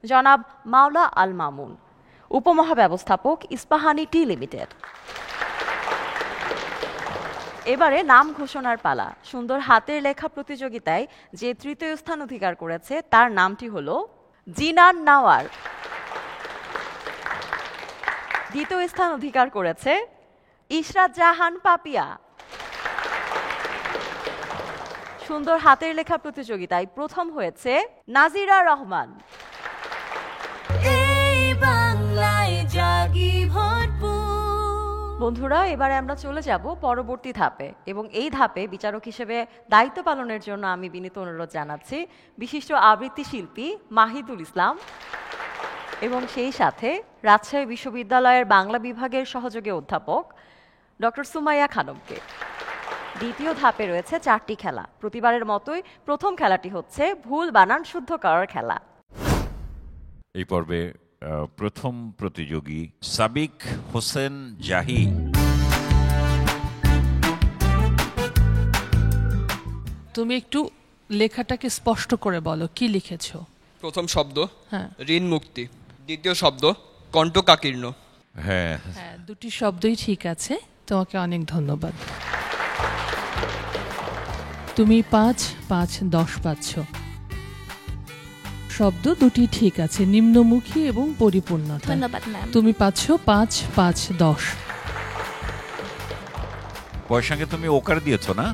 জনাব মাওলা আল মামুন, উপমহাব্যবস্থাপক ইস্পাহানি টি লিমিটেড। এবারে নাম ঘোষণার পালা। সুন্দর হাতের লেখা প্রতিযোগিতায় যে তৃতীয় স্থান অধিকার করেছে তার নামটি হলো জিনান নাওয়ার। দ্বিতীয় স্থান অধিকার করেছে ইশরাত জাহান পাপিয়া। সুন্দর হাতের লেখা প্রতিযোগিতায় প্রথম হয়েছে নাজিরা রহমান। বন্ধুরা, এবারে আমরা চলে যাব পরবর্তী ধাপে, এবং এই ধাপে বিচারক হিসেবে দায়িত্ব পালনের জন্য আমি বিনীত অনুরোধ জানাচ্ছি বিশিষ্ট আবৃত্তি শিল্পী মাহিদুল ইসলাম এবং সেই সাথে রাজশাহী বিশ্ববিদ্যালয়ের বাংলা বিভাগের সহযোগী অধ্যাপক ডক্টর সুমাইয়া খানমকে। দ্বিতীয় ধাপে রয়েছে 4টি খেলা। প্রতিবারের মতোই প্রথম খেলাটি হচ্ছে ভুল বানান শুদ্ধ করার খেলা। এই পর্বে প্রথম প্রতিযোগী সাবিক হোসেন জাহি। তুমি একটু লেখাটাকে স্পষ্ট করে বলো, কি লিখেছো? প্রথম শব্দ হ্যাঁ ঋণ মুক্তি, দ্বিতীয় শব্দ কণ্ঠকাকীর্ণ। হ্যাঁ, দুটি শব্দই ঠিক আছে, তোমাকে অনেক ধন্যবাদ। তুমি 5, 5, 10 পাচ্ছ। শব্দ দুটি ঠিক আছে, নিম্নমুখী এবং পরিপূর্ণতা। ধন্যবাদ ম্যাম। তুমি পাচ্ছ 5, 5, 10। বয়ের সঙ্গে তুমি ওকার দিয়েছ না,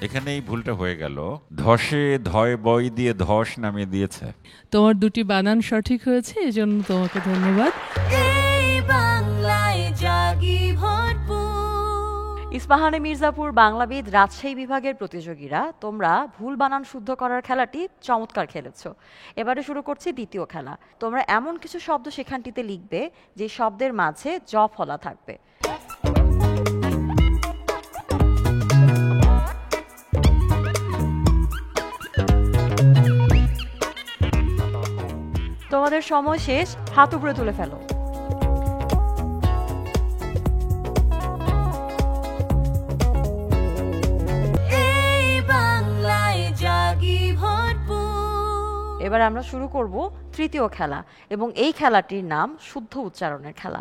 এখানে এই ভুলটা হয়ে গেল। ধসে ধয় বয় দিয়ে ধস নামিয়ে দিয়েছে। তোমার দুটি বানান সঠিক হয়েছে, এজন্য তোমাকে ধন্যবাদ। ইস্পাহানি মির্জাপুর বাংলাবিদ রাজশাহী বিভাগের প্রতিযোগীরা, তোমরা ভুল বানান শুদ্ধ করার খেলাটি চমৎকার খেলেছ। এবারে শুরু করছি দ্বিতীয় খেলা। তোমরা এমন কিছু শব্দ সেখানটিতে লিখবে যে শব্দের মাঝে জ ফলা থাকবে। তোমাদের সময় শেষ, হাত উপরে তুলে ফেলো। এবার আমরা শুরু করব তৃতীয় খেলা, এবং এই খেলাটির নাম শুদ্ধ উচ্চারণের খেলা।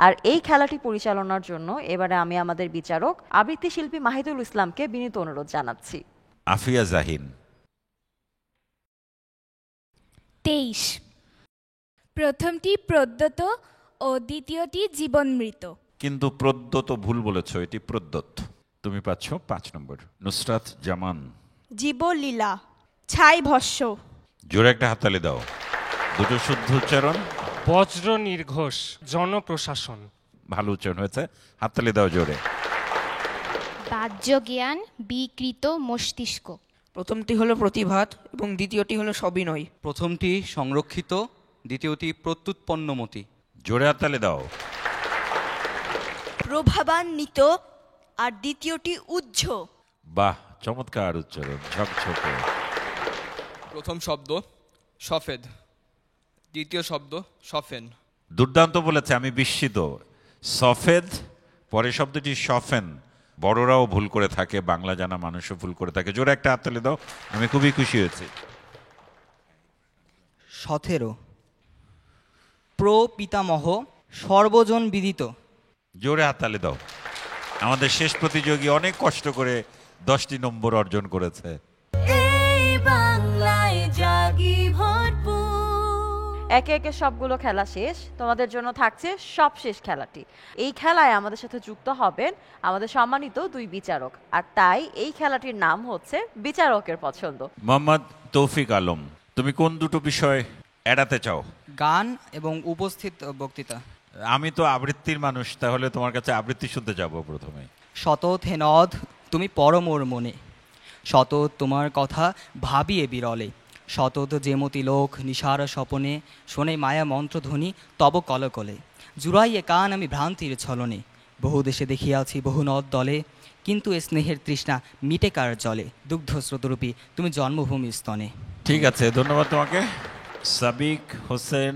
আর এই খেলাটি পরিচালনার জন্য এবারে আমি আমাদের বিচারক আবৃত্তি শিল্পী মাহিদুল ইসলামকে বিনীত অনুরোধ জানাচ্ছি। আফিয়া জাহিন। 23। প্রথমটি প্রদ্যত ও দ্বিতীয়টি জীবনমৃত। কিন্তু প্রদ্যত ভুল বলেছো, এটি প্রদ্যত। তুমি পাচ্ছ 5 নম্বর। নুসরাত জামান। জীবলীলা, ছাই ভস্য। জোরে একটা হাততালি দাও। দুটো শুদ্ধ উচ্চারণ। বজ্র নির্ঘোষ, জনপ্রশাসন। ভালো উচ্চারণ হয়েছে, হাততালি দাও জোরে। বাহ্য জ্ঞান, বিকৃত মস্তিষ্ক। প্রথমটি হলো প্রতিভাত এবং দ্বিতীয়টি হলো সবিনয়। প্রথমটি সংরক্ষিত, দ্বিতীয়টি প্রত্যুৎপন্নমতি। জোরে হাততালি দাও। প্রভাবান্বিত আর দ্বিতীয়টি উজ্জ। বাহ, চমৎকার উচ্চারণ, ঝকঝকে। প্রথম শব্দ সফেদ, দ্বিতীয় শব্দ সফেন। দুর্দান্ত বলেছে, আমি বিস্মিত। সফেদ, পরের শব্দটি সফেন। বড়রাও ভুল করে থাকে, বাংলা জানা মানুষও ভুল করে থাকে। জোরে একটা হাততালি দাও, আমি খুবই খুশি হয়েছি। 17। প্রপিতামহ, সর্বজন বিদিত। জোরে হাততালি দাও। আমাদের শেষ প্রতিযোগী অনেক কষ্ট করে 10টি নম্বর অর্জন করেছে। একে একে সবগুলো খেলা শেষ, তোমাদের জন্য থাকছে সবশেষ খেলাটি। এই খেলায় আমাদের সাথে যুক্ত হবেন আমাদের সম্মানিত 2 বিচারক, আর তাই এই খেলাটির নাম হচ্ছে বিচারকের পছন্দ। মোহাম্মদ তৌফিক আলম, তুমি কোন দুটো বিষয় এড়াতে চাও? গান এবং উপস্থিত বক্তৃতা। আমি তো আবৃত্তির মানুষ, তাহলে তোমার কাছে আবৃত্তি শুনতে যাব প্রথমে। শতত হেনদ তুমি পরমোর মনে, শতত তোমার কথা ভাবিয়ে বিরলে, শতত যেমতি লোক নিশার স্বপনে, শোনে মায়া মন্ত্রধ্বনি তব কলকলে, জুড়াইয়ে কান আমি ভ্রান্তির ছলনে, বহু দেশে দেখিয়াছি বহু নদ দলে, কিন্তু এ স্নেহের তৃষ্ণা মিটে কার জলে, দুগ্ধস্রোতরূপী তুমি জন্মভূমি স্তনে। ঠিক আছে, ধন্যবাদ তোমাকে। সাবিক হোসেন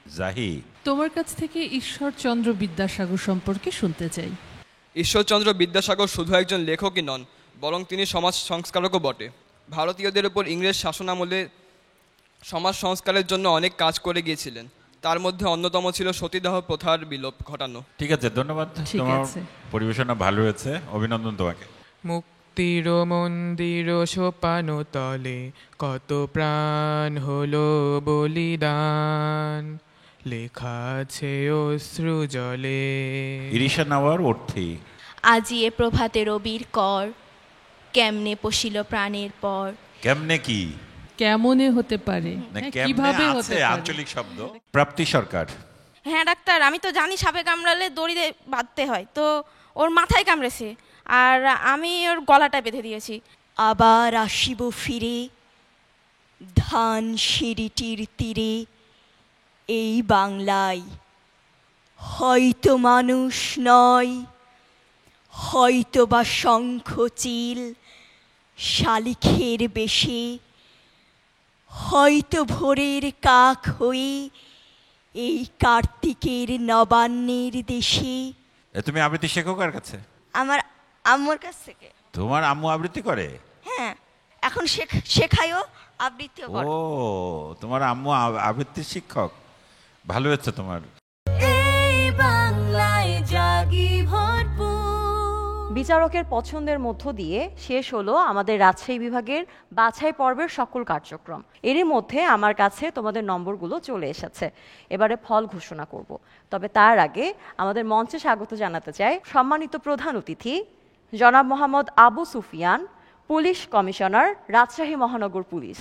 জাহি, তোমার কাছ থেকে ঈশ্বরচন্দ্র বিদ্যাসাগর সম্পর্কে শুনতে চাই। ঈশ্বরচন্দ্র বিদ্যাসাগর শুধু একজন লেখকই নন, বরং তিনি সমাজ সংস্কারকও বটে। ভারতীয়দের উপর ইংরেজ শাসনামলে সমাজ সংস্কারের জন্য অনেক কাজ করে গিয়েছিলেন। তার মধ্যে অন্যতম ছিল সতীদাহ প্রথার বিলোপ ঘটানো। ঠিক আছে, ধন্যবাদ। তোমার পরিবেশনা ভালো হয়েছে, অভিনন্দন তোমাকে। মুক্তির মন্দির সোপানো তলে কত প্রাণ হলো বলিদান, লেখা আছে অশ্রু জলে। ইরিশা নাওয়ার অর্থী আজি এ প্রভাতে রবির কর, কেমনে পশিল প্রাণের পর। কেমনে কি কেমনে হতে পারে, কিভাবে হতে পারে, আঞ্চলিক শব্দ। প্রাপ্তি সরকার। হ্যাঁ ডাক্তার, আমি তো জানি সাপে কামড়ালে দড়ি বাঁধতে হয়, তো ওর মাথায় কামড়েছে আর আমি ওর গলাটা বেঁধে দিয়েছি। আবার আসিব ফিরে ধান সিঁড়িটির তীরে, এই বাংলায় হয়তো মানুষ নয়, হয়তো বা শঙ্খচিল শালিখের বেশে, হয়তো ভোরের কাক হয়ে এই কার্তিকের নবান্নের দেশে। তুমি আবৃত্তি শেখো কার কাছে? আমার আম্মুর কাছ থেকে। তোমার আম্মু আবৃত্তি করে? হ্যাঁ, এখন শেখায়ও, আবৃত্তিও করে। ও, তোমার আম্মু আবৃত্তির শিক্ষক। ভালো হচ্ছে তোমার। এই বাংলায় জাগি ভরপুর। বিচারকের পছন্দের মধ্য দিয়ে শেষ হলো আমাদের রাজশাহী বিভাগের বাছাই পর্বের সকল কার্যক্রম। এরই মধ্যে আমার কাছে তোমাদের নম্বরগুলো চলে এসেছে। এবারে ফল ঘোষণা করব। তবে তার আগে আমাদের মঞ্চে স্বাগত জানাতে চাই সম্মানিত প্রধান অতিথি জনাব মোহাম্মদ আবু সুফিয়ান, পুলিশ কমিশনার, রাজশাহী মহানগর পুলিশ।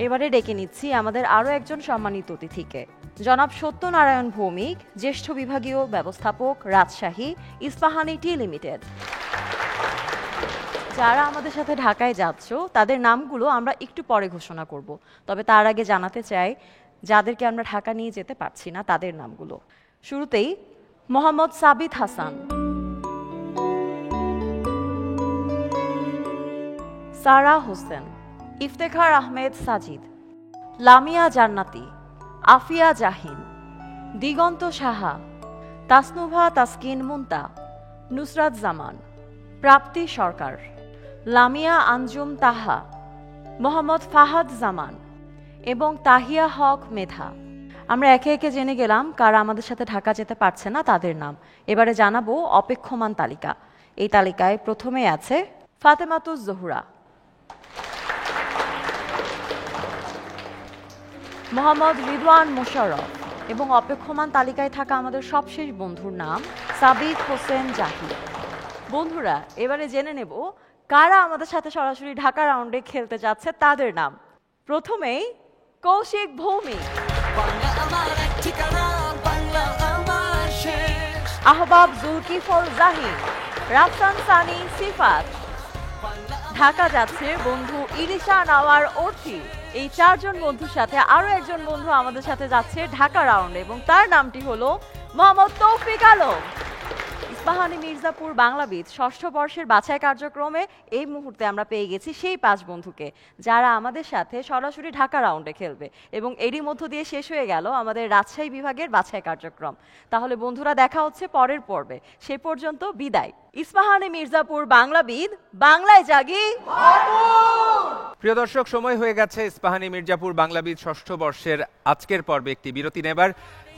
এবারে ডেকে নিচ্ছি আমাদের আরও একজন সম্মানিত অতিথিকে, জনাব সত্যনারায়ণ ভৌমিক, জ্যেষ্ঠ বিভাগীয় ব্যবস্থাপক, রাজশাহী ইস্পাহানি টি লিমিটেড। যারা আমাদের সাথে ঢাকায় যাচ্ছ তাদের নামগুলো আমরা একটু পরে ঘোষণা করব। তবে তার আগে জানাতে চাই যাদেরকে আমরা ঢাকা নিয়ে যেতে পারছি না তাদের নামগুলো। শুরুতেই মোহাম্মদ সাবিত হাসান, সারা হোসেন, ইফতেখার আহমেদ সাজিদ, লামিয়া জান্নাতি, আফিয়া জাহিন, দিগন্ত সাহা, তাসনুভা তাসকিন মুন্তা, নুসরাত জামান, প্রাপ্তি সরকার, লামিয়া আঞ্জুম তাহা, মোহাম্মদ ফাহাদ জামান এবং তাহিয়া হক মেধা। আমরা একে একে জেনে গেলাম কারা আমাদের সাথে ঢাকা যেতে পারছে না তাদের নাম। এবারে জানাবো অপেক্ষমান তালিকা। এই তালিকায় প্রথমে আছে ফাতেমাতুজ জোহরা, মোহাম্মদ রিদওয়ান মোশাররফ এবং অপেক্ষমান তালিকায় থাকা আমাদের সবশেষ বন্ধুর নাম সাবিত হোসেন জাহিদ। বন্ধুরা, এবারে জেনে নেব কারা আমাদের সাথে সরাসরি ঢাকা রাউন্ডে খেলতে যাচ্ছে তাদের নাম। প্রথমেই কৌশিক ভৌমিক, আহবাব জুলকিফর জাহিন, রাফসান সানি সিফাত। ঢাকা যাচ্ছে বন্ধু ইরিশা নাওয়ার অর্থী। এই চারজন বন্ধুর সাথে আরো একজন বন্ধু আমাদের সাথে যাচ্ছে ঢাকা রাউন্ডে এবং তার নামটি হলো মোহাম্মদ তৌফিক আলম। ইস্পাহানি মির্জাপুর বাংলাবিদ ষষ্ঠ বর্ষের বাছাই কার্যক্রমে এই মুহূর্তে আমরা পেয়ে গেছি সেই 5 বন্ধুকে যারা আমাদের সাথে সরাসরি ঢাকা রাউন্ডে খেলবে এবং এরই মধ্য দিয়ে শেষ হয়ে গেল আমাদের রাজশাহী বিভাগের বাছাই কার্যক্রম। তাহলে বন্ধুরা, দেখা হচ্ছে পরের পর্বে। সে পর্যন্ত বিদায়। ইস্পাহানি মির্জাপুর বাংলাবিদ, বাংলায় জাগি। প্রিয় দর্শক, সময় হয়ে গেছে ইস্পাহানি মির্জাপুর বাংলাবিদ ষষ্ঠ বর্ষের আজকের পর্বে একটি বিরতি নেবার।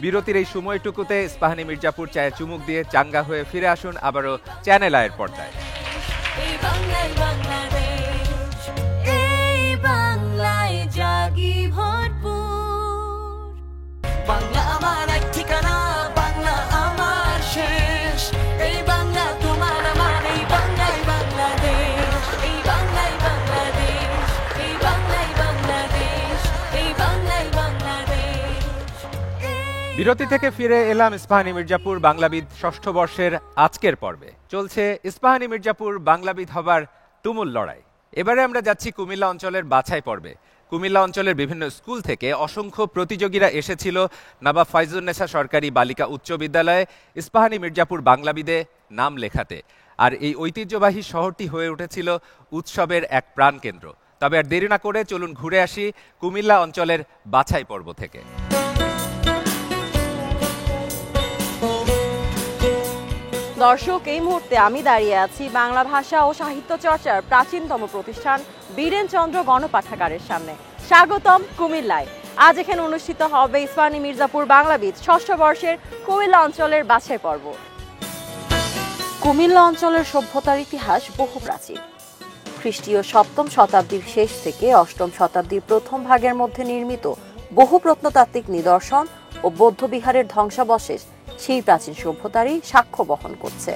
বিরতির এই সময়টুকুতে ইস্পাহানি মির্জাপুর চায়ে চুমুক দিয়ে চাঙ্গা হয়ে ফিরে আসুন আবারও চ্যানেল আয়ের পর্দায়। বাংলা আমার এক ঠিকানা, বাংলা আমার শেষ। এই বাংলা তোমার আমার, এই বাংলায় বাংলাদেশ, এই বাংলায় বাংলাদেশ, এই বাংলায় বাংলাদেশ, এই বাংলায় বাংলাদেশ। বিরতি থেকে ফিরে এলাম ইস্পাহানি মির্জাপুর বাংলাবিদ ষষ্ঠ বর্ষের আজকের পর্বে। চলছে ইস্পাহানি মির্জাপুর বাংলাবিদ হবার তুমুল লড়াই। এবারে আমরা যাচ্ছি কুমিল্লা অঞ্চলের বাছাই পর্বে। কুমিল্লা অঞ্চলের বিভিন্ন স্কুল থেকে অসংখ্য প্রতিযোগীরা এসেছিল নবাব ফয়জুন্নেসা সরকারি বালিকা উচ্চ বিদ্যালয়ে ইস্পাহানি মির্জাপুর বাংলাবিদে নাম লেখাতে। আর এই ঐতিহ্যবাহী শহরটি হয়ে উঠেছিল উৎসবের এক প্রাণকেন্দ্র। তবে আর দেরি না করে চলুন ঘুরে আসি কুমিল্লা অঞ্চলের বাছাই পর্ব থেকে। দর্শক, এই মুহূর্তে আমি দাঁড়িয়ে আছি বাংলা ভাষা ও সাহিত্য চর্চার প্রাচীনতম প্রতিষ্ঠান বীরেনচন্দ্র গণপাঠাগারের সামনে। স্বাগতম কুমিল্লায়। আজ এখানে অনুষ্ঠিত হবে ইস্পাহানী মির্জাপুর বাংলাবিদ ষষ্ঠ বর্ষের কুমিল্লা অঞ্চলের বাছাই পর্ব। কুমিল্লা অঞ্চলের সভ্যতার ইতিহাস বহু প্রাচীন। খ্রিস্টীয় 7ম শতাব্দীর শেষ থেকে 8ম শতাব্দীর প্রথম ভাগের মধ্যে নির্মিত বহু প্রত্নতাত্ত্বিক নিদর্শন ও বৌদ্ধবিহারের ধ্বংসাবশেষ সেই প্রাচীন সভ্যতারই সাক্ষ্য বহন করছে।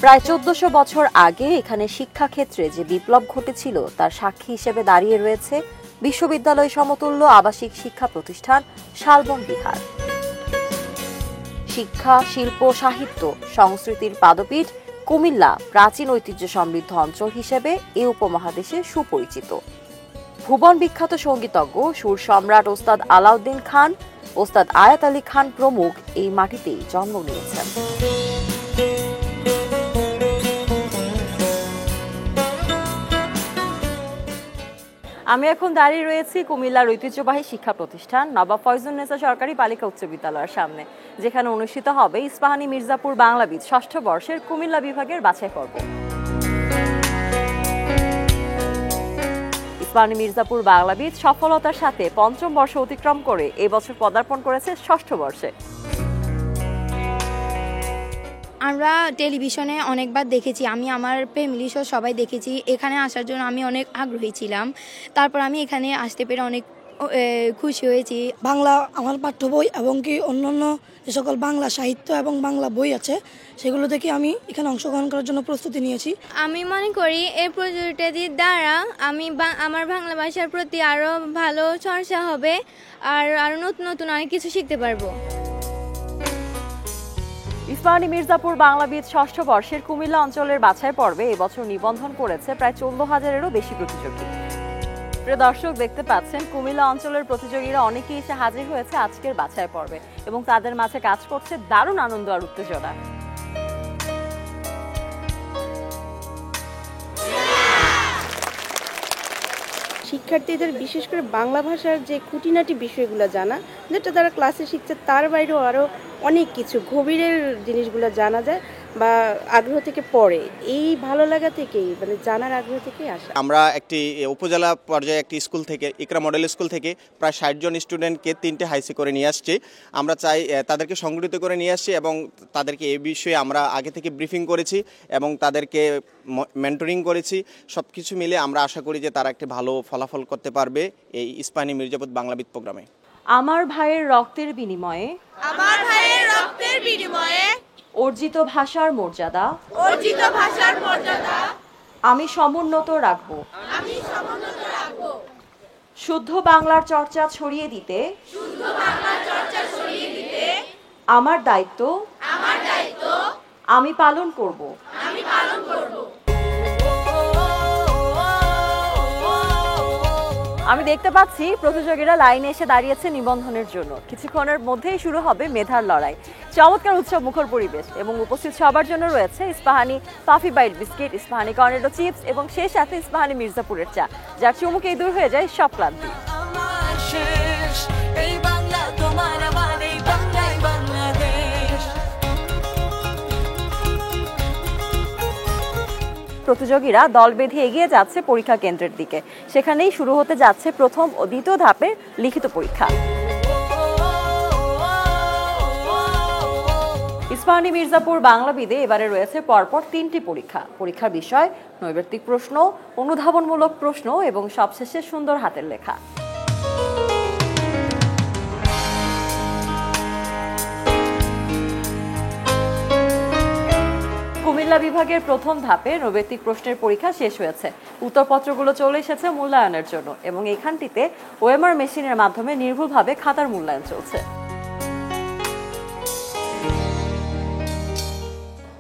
প্রায় 1400 বছর আগে এখানে শিক্ষাক্ষেত্রে যে বিপ্লব ঘটেছিল তার সাক্ষী হিসেবে দাঁড়িয়ে রয়েছে বিশ্ববিদ্যালয় সমতুল্য আবাসিক শিক্ষা প্রতিষ্ঠান শালবন বিহার। শিক্ষা, শিল্প, সাহিত্য, সংস্কৃতির পাদপীঠ কুমিল্লা প্রাচীন ঐতিহ্য সমৃদ্ধ অঞ্চল হিসেবে এই উপমহাদেশে সুপরিচিত। ভুবন বিখ্যাত সঙ্গীতজ্ঞ সুর সম্রাট ওস্তাদ আলাউদ্দিন খান, ওস্তাদ আয়াত আলী খান প্রমুখ এই মাটিতেই জন্ম নিয়েছেন। আমি এখন দাঁড়িয়ে রয়েছি কুমিল্লার ঐতিহ্যবাহী শিক্ষা প্রতিষ্ঠান নবাব ফয়জুন্নেসা সরকারি বালিকা উচ্চ বিদ্যালয়ের সামনে, যেখানে অনুষ্ঠিত হবে ইস্পাহানী মির্জাপুর বাংলাবিদ ষষ্ঠ বর্ষের কুমিল্লা বিভাগের বাছাই পর্ব। ইস্পাহানী মির্জাপুর বাংলাবিদ সফলতার সাথে 5ম বর্ষ অতিক্রম করে এবছর পদার্পণ করেছে ষষ্ঠ বর্ষে। আমরা টেলিভিশনে অনেকবার দেখেছি, আমি আমার ফ্যামিলি সহ সবাই দেখেছি। এখানে আসার জন্য আমি অনেক আগ্রহী ছিলাম, তারপর আমি এখানে আসতে পেরে অনেক খুশি হয়েছি। বাংলা আমার পাঠ্য বই এবং কি অন্যান্য যে সকল বাংলা সাহিত্য এবং বাংলা বই আছে সেগুলো থেকে আমি এখানে অংশগ্রহণ করার জন্য প্রস্তুতি নিয়েছি। আমি মনে করি এই প্রতিযোগিতাটির দ্বারা আমি আমার বাংলা ভাষার প্রতি আরও ভালো চর্চা হবে আর আরও নতুন নতুন অনেক কিছু শিখতে পারবো। ইস্পাহানী মির্জাপুর বাংলাবিদ ষষ্ঠ বর্ষের কুমিল্লা অঞ্চলের বাছাই পর্বে এবছর নিবন্ধন করেছে প্রায় 14,000-এরও বেশি প্রতিযোগী। প্রিয় দর্শক, দেখতে পাচ্ছেন কুমিল্লা অঞ্চলের প্রতিযোগীরা অনেকেই এসে হাজির হয়েছে আজকের বাছাই পর্বে এবং তাদের মাঝে কাজ করছে দারুণ আনন্দ আর উত্তেজনা। শিক্ষার্থীদের বিশেষ করে বাংলা ভাষার যে খুঁটিনাটি বিষয়গুলো জানা, যেটা তারা ক্লাসে শিখছে তার বাইরেও আরও অনেক কিছু গভীরের জিনিসগুলো জানা যায় বা আগ্রহ থেকে পড়ে। এই ভালো লাগা থেকেই মানে জানার আগ্রহ থেকেই আসে। আমরা একটি উপজেলা পর্যায়ে একটি স্কুল থেকে ইকরা মডেল স্কুল থেকে প্রায় 60 জন স্টুডেন্টকে 3টে হাইসি করে নিয়ে আসছি। আমরা চাই তাদেরকে সংগঠিত করে নিয়ে আসছি এবং তাদেরকে এই বিষয়ে আমরা আগে থেকে ব্রিফিং করেছি এবং তাদেরকে মেন্টরিং করেছি। সব কিছু মিলে আমরা আশা করি যে তারা একটি ভালো ফলাফল করতে পারবে এই ইস্পাহানী মির্জাপুর বাংলাবিদ প্রোগ্রামে। আমার ভাইয়ের রক্তের বিনিময়ে, আমার ভাইয়ের রক্তের বিনিময়ে অর্জিত ভাষার মর্যাদা, অর্জিত ভাষার মর্যাদা আমি সমুন্নত রাখবো, আমি সমুন্নত রাখবো। শুদ্ধ বাংলার চর্চা ছড়িয়ে দিতে, শুদ্ধ বাংলার চর্চা ছড়িয়ে দিতে আমার দায়িত্ব, আমার দায়িত্ব আমি পালন করব, আমি পালন করব। আমি দেখতে পাচ্ছি প্রতিযোগীরা লাইনে এসে দাঁড়িয়েছে নিবন্ধনের জন্য। কিছুক্ষণের মধ্যেই শুরু হবে মেধার লড়াই। চমৎকার উৎসব মুখর পরিবেশ এবং উপস্থিত সবার জন্য রয়েছে Ispahani toffee bite biscuit, Ispahani Cornetto chips এবং সেই সাথে ইস্পাহানী মির্জাপুরের চা, যার চুমুকেই দূর হয়ে যায় সব ক্লান্তি। এই বাংলা তোমার আমার, এই বাংলাই বাংলাদেশ। প্রতিযোগীরা দল বেঁধে এগিয়ে যাচ্ছে পরীক্ষা কেন্দ্রের দিকে। সেখানেই শুরু হতে যাচ্ছে প্রথম ও দ্বিতীয় ধাপের লিখিত পরীক্ষা। ইস্পাহানী মির্জাপুর বাংলাবিদে এবারে রয়েছে পরপর 3টি পরীক্ষা। পরীক্ষার বিষয় নৈর্ব্যক্তিক প্রশ্ন, অনুধাবনমূলক প্রশ্ন এবং সবশেষে সুন্দর হাতের লেখা। কুমিল্লা বিভাগের প্রথম ধাপে নৈর্ব্যক্তিক প্রশ্নের পরীক্ষা শেষ হয়েছে। উত্তরপত্রগুলো চলে এসেছে মূল্যায়নের জন্য এবং এখানটিতে ওএমআর মেশিনের মাধ্যমে নির্ভুলভাবে খাতার মূল্যায়ন চলছে।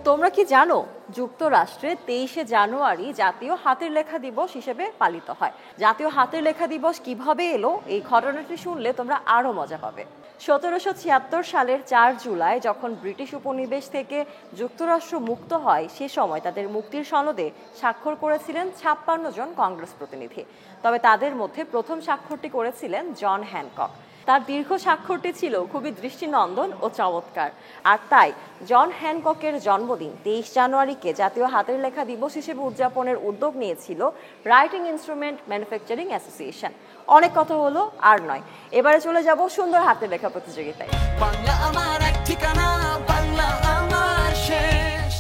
তোমরা কি জানো যুক্তরাষ্ট্রে 23শে জানুয়ারি জাতীয় হাতের লেখা দিবস হিসেবে পালিত হয়। জাতীয় হাতের লেখা দিবস কিভাবে এলো এই ঘটনাটি শুনলে তোমরা আরো মজা পাবে। 1776 সালের 4 জুলাই যখন ব্রিটিশ উপনিবেশ থেকে যুক্তরাষ্ট্র মুক্ত হয় সে সময় তাদের মুক্তির সনদে স্বাক্ষর করেছিলেন 56 জন কংগ্রেস প্রতিনিধি। তবে তাদের মধ্যে প্রথম স্বাক্ষরটি করেছিলেন জন হ্যানকক। তার দীর্ঘ স্বাক্ষরটি ছিল খুবই দৃষ্টিনন্দন ও চমৎকার। আর তাই জন হ্যানককের জন্মদিন 23 জানুয়ারিকে জাতীয় হাতের লেখা দিবস হিসেবে উদযাপনের উদ্যোগ নিয়েছিল রাইটিং ইনস্ট্রুমেন্ট ম্যানুফ্যাকচারিং অ্যাসোসিয়েশন। অনেক কথা হলো, আর নয়, এবারে চলে যাব সুন্দর হাতের লেখা প্রতিযোগিতায়।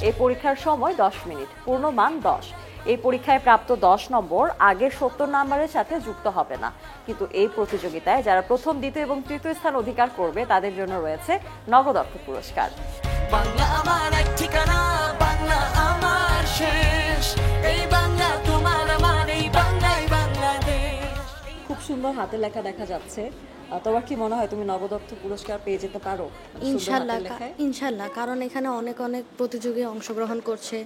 এই পরীক্ষার সময় 10 মিনিট, পূর্ণমান 10। এই পরীক্ষায় প্রাপ্ত 10 নম্বর আগের 70 নম্বরের সাথে যুক্ত হবে না। কিন্তু এই প্রতিযোগিতায় যারা প্রথম, দ্বিতীয় এবং তৃতীয় স্থান অধিকার করবে তাদের জন্য রয়েছে নগদ অর্থ পুরস্কার। বাংলা আমার এক ঠিকানা, বাংলা আমার শেষ, এই বাংলা তোমার আমার, এই বাংলাই বাংলাদেশ। খুব সুন্দর হাতের লেখা দেখা যাচ্ছে। তোমার কি মনে হয় তুমি নগদ অর্থ পুরস্কার পেয়ে যেতে পারো? ইনশাল্লাহ, কারণ এখানে অনেক অনেক প্রতিযোগী অংশগ্রহণ করছে,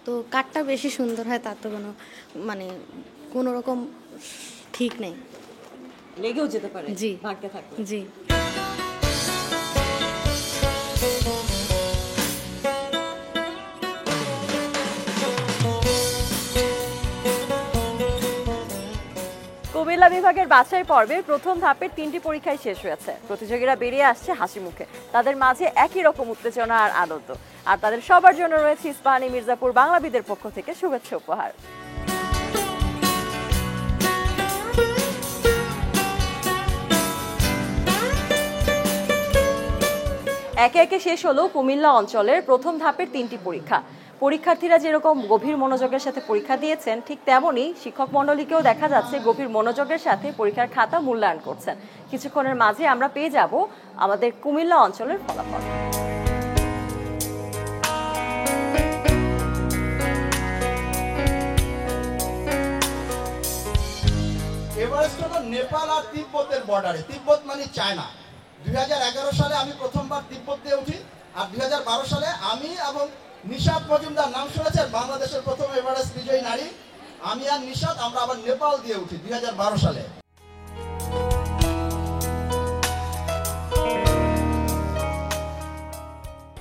তো কারটা বেশি সুন্দর হয় তার তো কোনো রকম ঠিক নেই, লেগেও যেতে পারে। জি, ভাগ্যে থাকবে। জি। কুমিল্লা বিভাগের বাছাই পর্বের প্রথম ধাপের 3টি পরীক্ষায় শেষ হয়েছে। প্রতিযোগীরা বেরিয়ে আসছে হাসি মুখে, তাদের মাঝে একই রকম উত্তেজনা আর আনন্দ। আর তাদের সবার জন্য রয়েছে ইস্পাহানী মির্জাপুর বাংলাবিদের পক্ষ থেকে শুভেচ্ছা উপহার। একে একে শেষ হলো কুমিল্লা অঞ্চলের প্রথম ধাপের 3টি পরীক্ষা। পরীক্ষার্থীরা যেরকম গভীর মনোযোগের সাথে পরীক্ষা দিয়েছেন, ঠিক তেমনই শিক্ষক মণ্ডলীকেও দেখা যাচ্ছে গভীর মনোযোগের সাথে পরীক্ষার খাতা মূল্যায়ন করছেন। কিছুক্ষণের মাঝে আমরা পেয়ে যাব আমাদের কুমিল্লা অঞ্চলের ফলাফল। এভারেস্ট হলো নেপাল আর তিব্বতের বর্ডারে, তিব্বত মানে চায়না। 2011 সালে আমি প্রথমবার তিব্বতে উঠি, আর 2012 সালে আমি এবং নিশাত মজুমদার, নাম শুনেছেন, বাংলাদেশের প্রথম এভারেস্ট বিজয়ী নারী, আমি আর নিশাত আমরা আবার নেপাল দিয়ে উঠি 2012 সালে।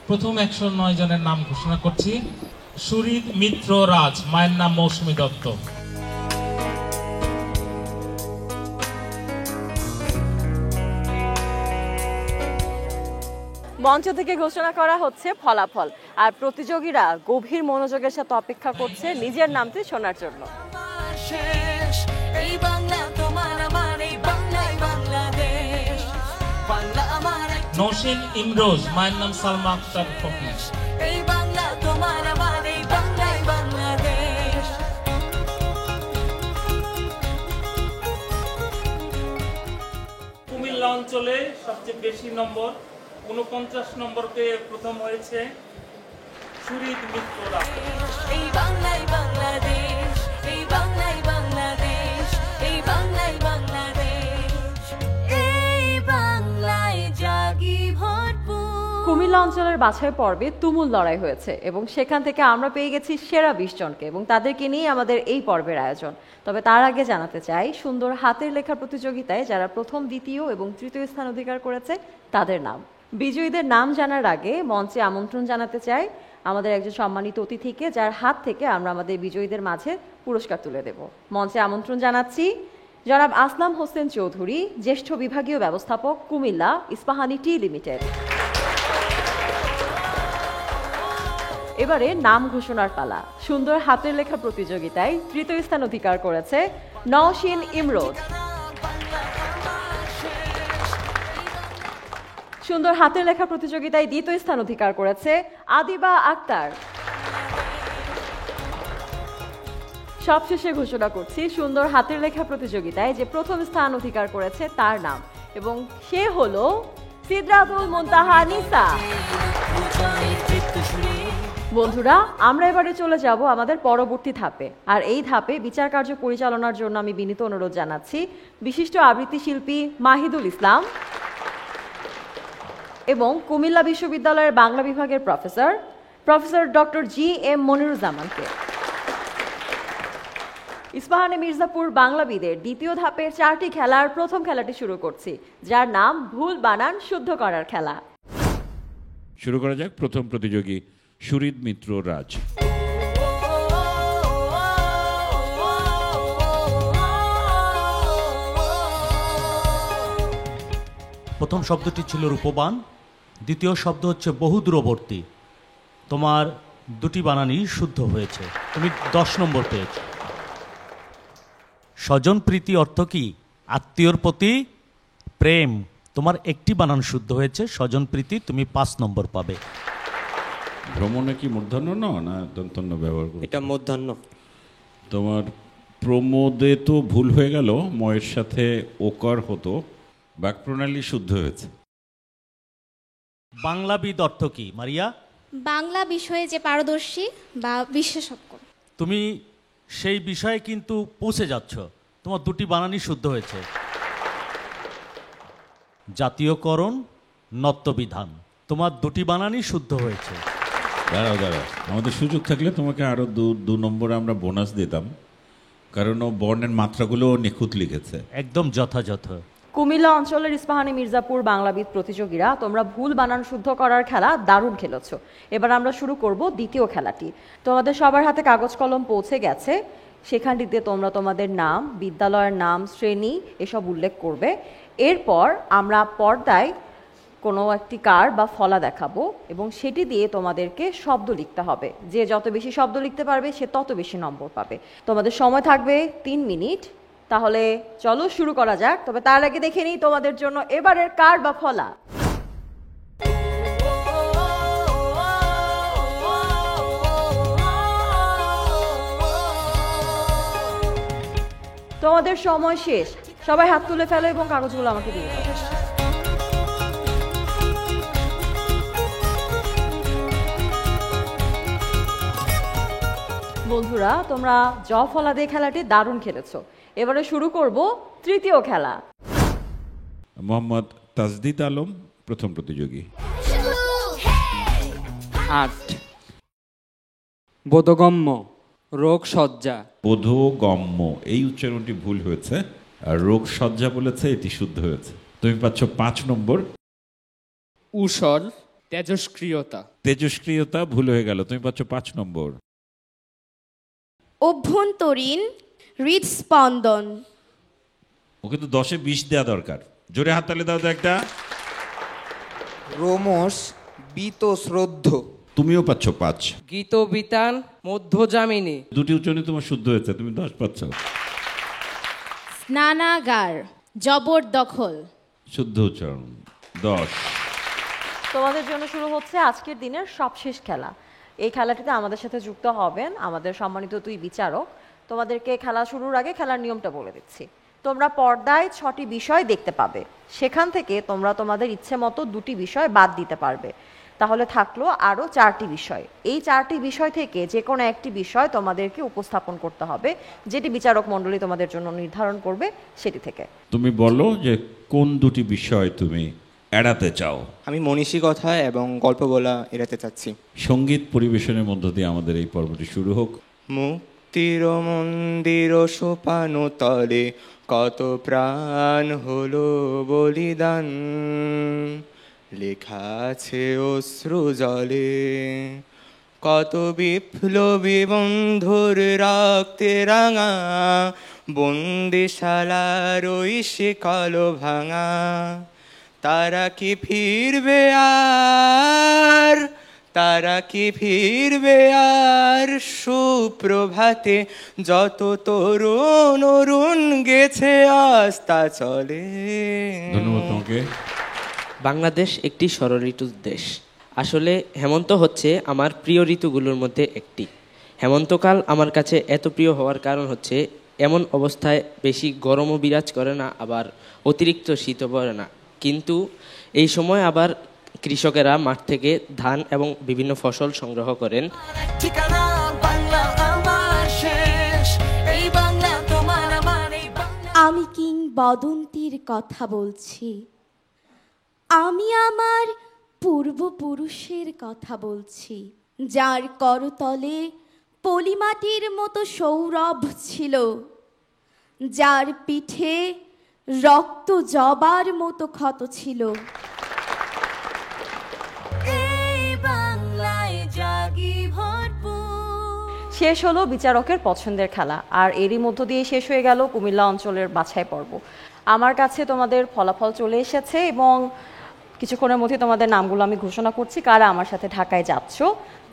প্রথম 109 জনের নাম ঘোষণা করছি। সুরিত মিত্র রাজ, মায়ের নাম মৌসুমী দত্ত। মঞ্চ থেকে ঘোষণা করা হচ্ছে ফলাফল, আর প্রতিযোগীরা গভীর মনোযোগের সাথে অপেক্ষা করছে নিজের নামটি শোনার জন্য। নওশিন ইমরোজ, মায়ের নাম সালমা আক্তার ফকি। কুমিল্লা অঞ্চলে সবচেয়ে বেশি নম্বর 49 নম্বর পেয়ে প্রথম হয়েছে সুরিত মিত্র রাজ। এই বাংলাই বাংলাদেশ, এই বাংলাই বাংলাদেশ, এই বাংলাই বাংলাদেশ, এই বাংলায় জাগি ভরপুর। কুমিল্লা অঞ্চলের বাছাই পর্বে তুমুল লড়াই হয়েছে এবং সেখান থেকে আমরা পেয়ে গেছি সেরা 20 জনকে, এবং তাদেরকে নিয়ে আমাদের এই পর্বের আয়োজন। তবে তার আগে জানাতে চাই সুন্দর হাতের লেখা প্রতিযোগিতায় যারা প্রথম, দ্বিতীয় এবং তৃতীয় স্থান অধিকার করেছে তাদের নাম। বিজয়ীদের নাম জানার আগে মঞ্চে আমন্ত্রণ জানাতে চাই আমাদের একজন সম্মানিত অতিথিকে, যার হাত থেকে আমরা আমাদের বিজয়ীদের মাঝে পুরস্কার তুলে দেব। মঞ্চে আমন্ত্রণ জানাচ্ছি জনাব আসলাম হোসেন চৌধুরী, জ্যেষ্ঠ বিভাগীয় ব্যবস্থাপক, কুমিল্লা ইস্পাহানী টি লিমিটেড। এবারে নাম ঘোষণার পালা। সুন্দর হাতের লেখা প্রতিযোগিতায় তৃতীয় স্থান অধিকার করেছে নওশিন ইমরোজ। সুন্দর হাতের লেখা প্রতিযোগিতায় দ্বিতীয় স্থান অধিকার করেছে আদিবা আক্তার। সবশেষে ঘোষণা করছি সুন্দর হাতের লেখা প্রতিযোগিতায় যে প্রথম স্থান অধিকার করেছে তার নাম, এবং সে হলো সিদরাতুল মুনতাহা নিসা। বন্ধুরা, আমরা এবারে চলে যাব আমাদের পরবর্তী ধাপে। আর এই ধাপে বিচার কার্য পরিচালনার জন্য আমি বিনীত অনুরোধ জানাচ্ছি বিশিষ্ট আবৃত্তি শিল্পী মাহিদুল ইসলাম এবং কুমিল্লা বিশ্ববিদ্যালয়ের বাংলা বিভাগের প্রফেসর ডক্টর জি এম মনিরুজ্জামানকে। ইস্পাহানি মির্জাপুর বাংলাবিদের দ্বিতীয় ধাপের 4টি খেলার প্রথম খেলাটি শুরু করছি, যার নাম ভুল বানান শুদ্ধ করার খেলা। শুরু করা যাক। প্রথম প্রতিযোগী সুরিদ মিত্র রাজ। প্রথম শব্দটি ছিল রূপবান, দ্বিতীয় শব্দ হচ্ছে বহুদূরবর্তী। তোমার দুটি বানানই শুদ্ধ হয়েছে, তুমি 10 নম্বর পেয়েছ। স্বজন প্রীতি অর্থ কি? আত্মীয়র প্রতি প্রেম। তোমার একটি বানান শুদ্ধ হয়েছে, স্বজন প্রীতি, তুমি 5 নম্বর পাবে। ভ্রমণে কি মূর্ধন্য না দন্তন্য ব্যবহার করো? এটা মূর্ধন্য। তোমার প্রমোদে তো ভুল হয়ে গেল, ময়ের সাথে ওকার হতো, বাক্যপ্রণালী শুদ্ধ হয়েছে। বাংলাবিদ অর্থ কি মারিয়া? বাংলা বিষয়ে যে পারদর্শী বা বিশেষজ্ঞ। তুমি সেই বিষয়ে কিন্তু পৌঁছে যাচ্ছ, তোমার দুটি বানানই শুদ্ধ হয়েছে। জাতীয়করণ, নত্যবিধান, তোমার দুটি বানানই শুদ্ধ হয়েছে। দাঁড়াও, আমাদের সুযোগ থাকলে তোমাকে আরো 2 নম্বর আমরা বোনাস দিতাম, কারণ ও বর্ণের মাত্রাগুলো নিখুঁত লিখেছে। একদম যথাযথ। কুমিল্লা অঞ্চলের ইস্পাহানি মির্জাপুর বাংলাবিদ প্রতিযোগীরা, তোমরা ভুল বানান শুদ্ধ করার খেলা দারুণ খেলেছ। এবার আমরা শুরু করব দ্বিতীয় খেলাটি। তোমাদের সবার হাতে কাগজ কলম পৌঁছে গেছে, সেখানটিতে তোমরা তোমাদের নাম, বিদ্যালয়ের নাম, শ্রেণী এসব উল্লেখ করবে। এরপর আমরা পর্দায় কোনো একটি কার্ড বা ফলা দেখাবো এবং সেটি দিয়ে তোমাদেরকে শব্দ লিখতে হবে। যে যত বেশি শব্দ লিখতে পারবে সে তত বেশি নম্বর পাবে। তোমাদের সময় থাকবে 3 মিনিট। তাহলে চলো শুরু করা যাক। তবে তার আগে দেখে নিই তোমাদের জন্য এবারের কার্ড বা ফলা। তোমাদের সময় শেষ, সবাই হাত তুলে ফেলো এবং কাগজগুলো আমাকে দিয়ে দাও। বন্ধুরা, তোমরা জ ফলা দিয়ে খেলাটি দারুণ খেলেছো। এবারে শুরু করব তৃতীয় খেলা। মোহাম্মদ তাজদিদ আলম প্রথম প্রতিযোগী। 8 বোধগম্য, রোগ সজ্জা। বোধগম্য, এই উচ্চারণটি ভুল হয়েছে, আর রোগ সজ্জা বলেছে, এটি শুদ্ধ হয়েছে। তুমি পাচ্ছ 5 নম্বর। উষর, তেজস্ক্রিয়তা। তেজস্ক্রিয়তা ভুল হয়ে গেল, তুমি পাচ্ছ 5 নম্বর। অভ্যন্তরীণ হৃদস্পন্দন। ওকে তো 10-এ 20 দেওয়া দরকার। জোরে হাততালি দাও তো একটা। রোমস, বীতশ্রদ্ধ। তুমিও পাচ্ছ 5। গীতবিতান, মধ্যজামিনী। দুটি উচ্চারণ তোমার শুদ্ধ হয়েছে, তুমি 10 পাচ্ছ। স্নানাগার, জবরদখল। শুদ্ধ উচ্চারণ, 10। তোমাদের জন্য শুরু হচ্ছে আজকের দিনের সবশেষ খেলা। এই খেলাটিতে আমাদের সাথে যুক্ত হবেন আমাদের সম্মানিত 2 বিচারক। তোমাদেরকে খেলা শুরুর আগে খেলার নিয়মটা বলে দিচ্ছি। তোমরা পর্দায় 6টি বিষয় দেখতে পাবে, সেখান থেকে তোমরা তোমাদের ইচ্ছে মতো 2টি বিষয় বাদ দিতে পারবে। তাহলে থাকলো আরও 4টি বিষয়। এই 4টি বিষয় থেকে যে কোনো একটি বিষয় তোমাদেরকে উপস্থাপন করতে হবে, যেটি বিচারক মণ্ডলী তোমাদের জন্য নির্ধারণ করবে সেটি থেকে। তুমি বলো যে কোন 2টি বিষয় তুমি এড়াতে চাও। আমি মনীষী কথা এবং গল্প বলা এড়াতে চাচ্ছি। সঙ্গীত পরিবেশনের মধ্য দিয়ে আমাদের এই পর্বটি শুরু হোক। মুক্তির মন্দির সোপানো তলে কত প্রাণ হলো বলিদান, লেখা আছে অশ্রু জলে কত বিপ্লবী বন্ধুর রক্তে রাঙা, বন্দিশালার ওই শিকল ভাঙা। তারা কি ফিরবে আর, তারা কি ফিরবে আর, সুপ্রভাতে যত তরুণ অরুণ গেছে আস্তা চলে। ধন্যবাদ তোমাকে। বাংলাদেশ একটি ষড়ঋতুর দেশ। আসলে হেমন্ত হচ্ছে আমার প্রিয় ঋতুগুলোর মধ্যে একটি। হেমন্তকাল আমার কাছে এত প্রিয় হওয়ার কারণ হচ্ছে এমন অবস্থায় বেশি গরমও বিরাজ করে না, আবার অতিরিক্ত শীতও পড়ে না। কিন্তু এই সময় আবার কৃষকেরা মাঠ থেকে ধান এবং বিভিন্ন ফসল সংগ্রহ করেন। আমি কিংবদন্তির কথা বলছি, আমি আমার পূর্বপুরুষের কথা বলছি, যার করতলে পলিমাটির মতো সৌরভ ছিল, যার পিঠে রক্ত জবার মতো ক্ষত ছিল। শেষ হলো বিচারকের পছন্দের খেলা, আর এরই মধ্য দিয়ে শেষ হয়ে গেল কুমিল্লা অঞ্চলের বাছাই পর্ব। আমার কাছে তোমাদের ফলাফল চলে এসেছে এবং কিছুক্ষণের মধ্যে তোমাদের নামগুলো আমি ঘোষণা করছি কারা আমার সাথে ঢাকায় যাচ্ছ।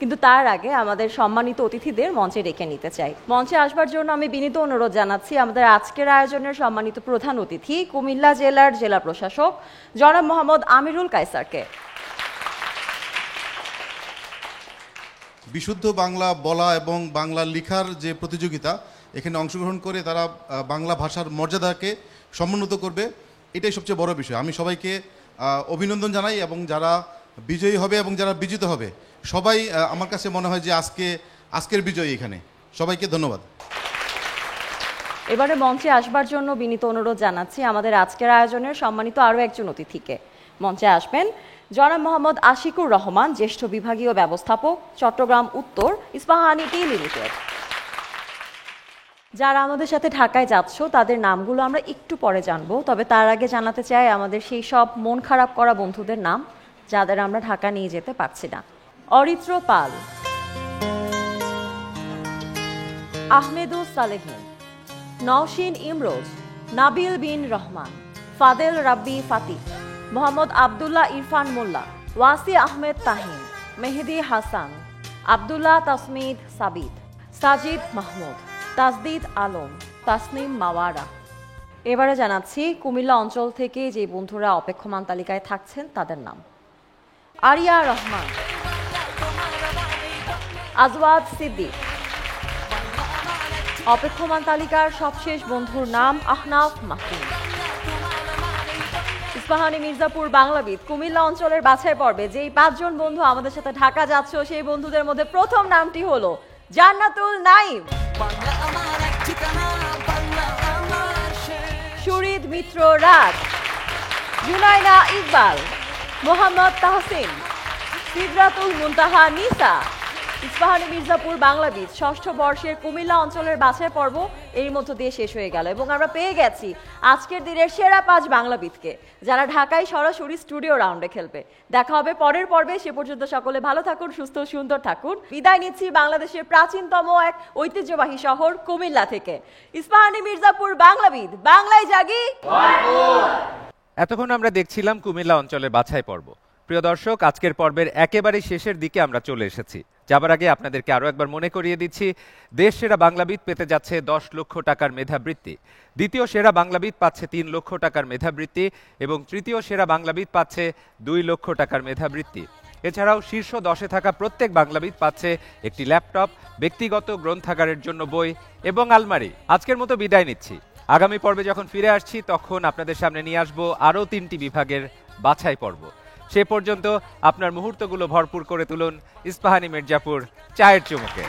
কিন্তু তার আগে আমাদের সম্মানিত অতিথিদের মঞ্চে ডেকে নিতে চাই। মঞ্চে আসবার জন্য আমি বিনীত অনুরোধ জানাচ্ছি আমাদের আজকের আয়োজনের সম্মানিত প্রধান অতিথি কুমিল্লা জেলার জেলা প্রশাসক জনাব মোহাম্মদ আমিরুল কায়সারকে। বিশুদ্ধ বাংলা বলা এবং বাংলা লেখার যে প্রতিযোগিতা, এখানে অংশগ্রহণ করে তারা বাংলা ভাষার মর্যাদাকে সমুন্নত করবে, এটাই সবচেয়ে বড় বিষয়। আমি সবাইকে অভিনন্দন জানাই এবং যারা বিজয়ী হবে এবং যারা বিজিত হবে সবাই আমার কাছে মনে হয় যে আজকের বিজয়ী এখানে। সবাইকে ধন্যবাদ। এবারে মঞ্চে আসবার জন্য বিনীত অনুরোধ জানাচ্ছি আমাদের আজকের আয়োজনের সম্মানিত আরও একজন অতিথিকে। মঞ্চে আসবেন জনাব মোহাম্মদ আশিকুর রহমান, জ্যেষ্ঠ বিভাগীয় ব্যবস্থাপক, চট্টগ্রাম উত্তর ইস্পাহানি টি লিমিটেড। যারা আমাদের সাথে ঢাকায় যাচ্ছ তাদের নামগুলো আমরা একটু পরে জানবো, তবে তার আগে জানাতে চাই আমাদের সেই সব মন খারাপ করা বন্ধুদের নাম যাদের আমরা ঢাকা নিয়ে যেতে পারছি না। অরিত্র পাল, আহমেদুস সালেহিন, নওশিন ইমরোজ, নাবিল বিন রহমান, ফাদেল রাব্বি ফাতিক, মোহাম্মদ আবদুল্লাহ ইরফান মোল্লা, ওয়াসি আহমেদ তাহিন, মেহেদি হাসান, আবদুল্লাহ তাসমিদ সাবিদ, সাজিদ মাহমুদ, তাসদিদ আলম, তাসনিম মাওয়ারা। এবারে জানাচ্ছি কুমিল্লা অঞ্চল থেকে যে বন্ধুরা অপেক্ষমান তালিকায় থাকছেন তাদের নাম। আরিয়া রহমান, আজওয়াদ সিদ্দিক। অপেক্ষমান তালিকার সবশেষ বন্ধুর নাম আহনাফ মাহমুদ। ইস্পাহানি মির্জাপুর বাংলাবিদ কুমিল্লা অঞ্চলের বাছাই পর্বে যেই 5 জন বন্ধু আমাদের সাথে ঢাকা যাচ্ছ সেই বন্ধুদের মধ্যে প্রথম নামটি হলো জান্নাতুল নাইম, সুরিদ মিত্র রাজ, জুনাইনা ইকবাল, মোহাম্মদ তাহসিন, সিদরাতুল মুনতাহা নিসা। ইস্পাহানি মির্জাপুর বাংলাবিদ ষষ্ঠ বর্ষের কুমিল্লা অঞ্চলের বাছাই পর্ব এর মধ্য দিয়ে শেষ হয়ে গেল এবং আমরা পেয়ে গেছি আজকের দিনের সেরা 5 বাংলাবিদকে, যারা ঢাকায় সরাসরি স্টুডিও রাউন্ডে খেলবে। দেখা হবে পরের পর্বে, সে পর্যন্ত সকলে ভালো থাকুন, সুস্থ সুন্দর থাকুন। বিদায় নিচ্ছি বাংলাদেশের প্রাচীনতম এক ঐতিহ্যবাহী শহর কুমিল্লা থেকে। ইস্পাহানি মির্জাপুর বাংলাবিদ, বাংলায় জাগি। এতক্ষণ আমরা দেখছিলাম কুমিল্লা অঞ্চলের বাছাই পর্ব। প্রিয় দর্শক, আজকের পর্বের একেবারে শেষের দিকে আমরা চলে এসেছি। যাবার আগে আপনাদেরকে আরও একবার মনে করিয়ে দিচ্ছি, দেশ সেরা বাংলাবিদ পেতে যাচ্ছে 10 লক্ষ টাকার মেধাবৃত্তি, দ্বিতীয় সেরা বাংলাবিদ পাচ্ছে 3 লক্ষ টাকার মেধাবৃত্তি এবং তৃতীয় সেরা বাংলাবিদ পাচ্ছে 2 লক্ষ টাকার মেধাবৃত্তি। এছাড়াও শীর্ষ 10-এ থাকা প্রত্যেক বাংলাবিদ পাচ্ছে একটি ল্যাপটপ, ব্যক্তিগত গ্রন্থাগারের জন্য বই এবং আলমারি। আজকের মতো বিদায় নিচ্ছি। আগামী পর্বে যখন ফিরে আসছি তখন আপনাদের সামনে নিয়ে আসবো আরও 3টি বিভাগের বাছাই পর্ব। সে পর্যন্ত আপনার মুহূর্তগুলো ভরপুর করে তুলুন ইস্পাহানি মির্জাপুর চায়ের চুমুকে।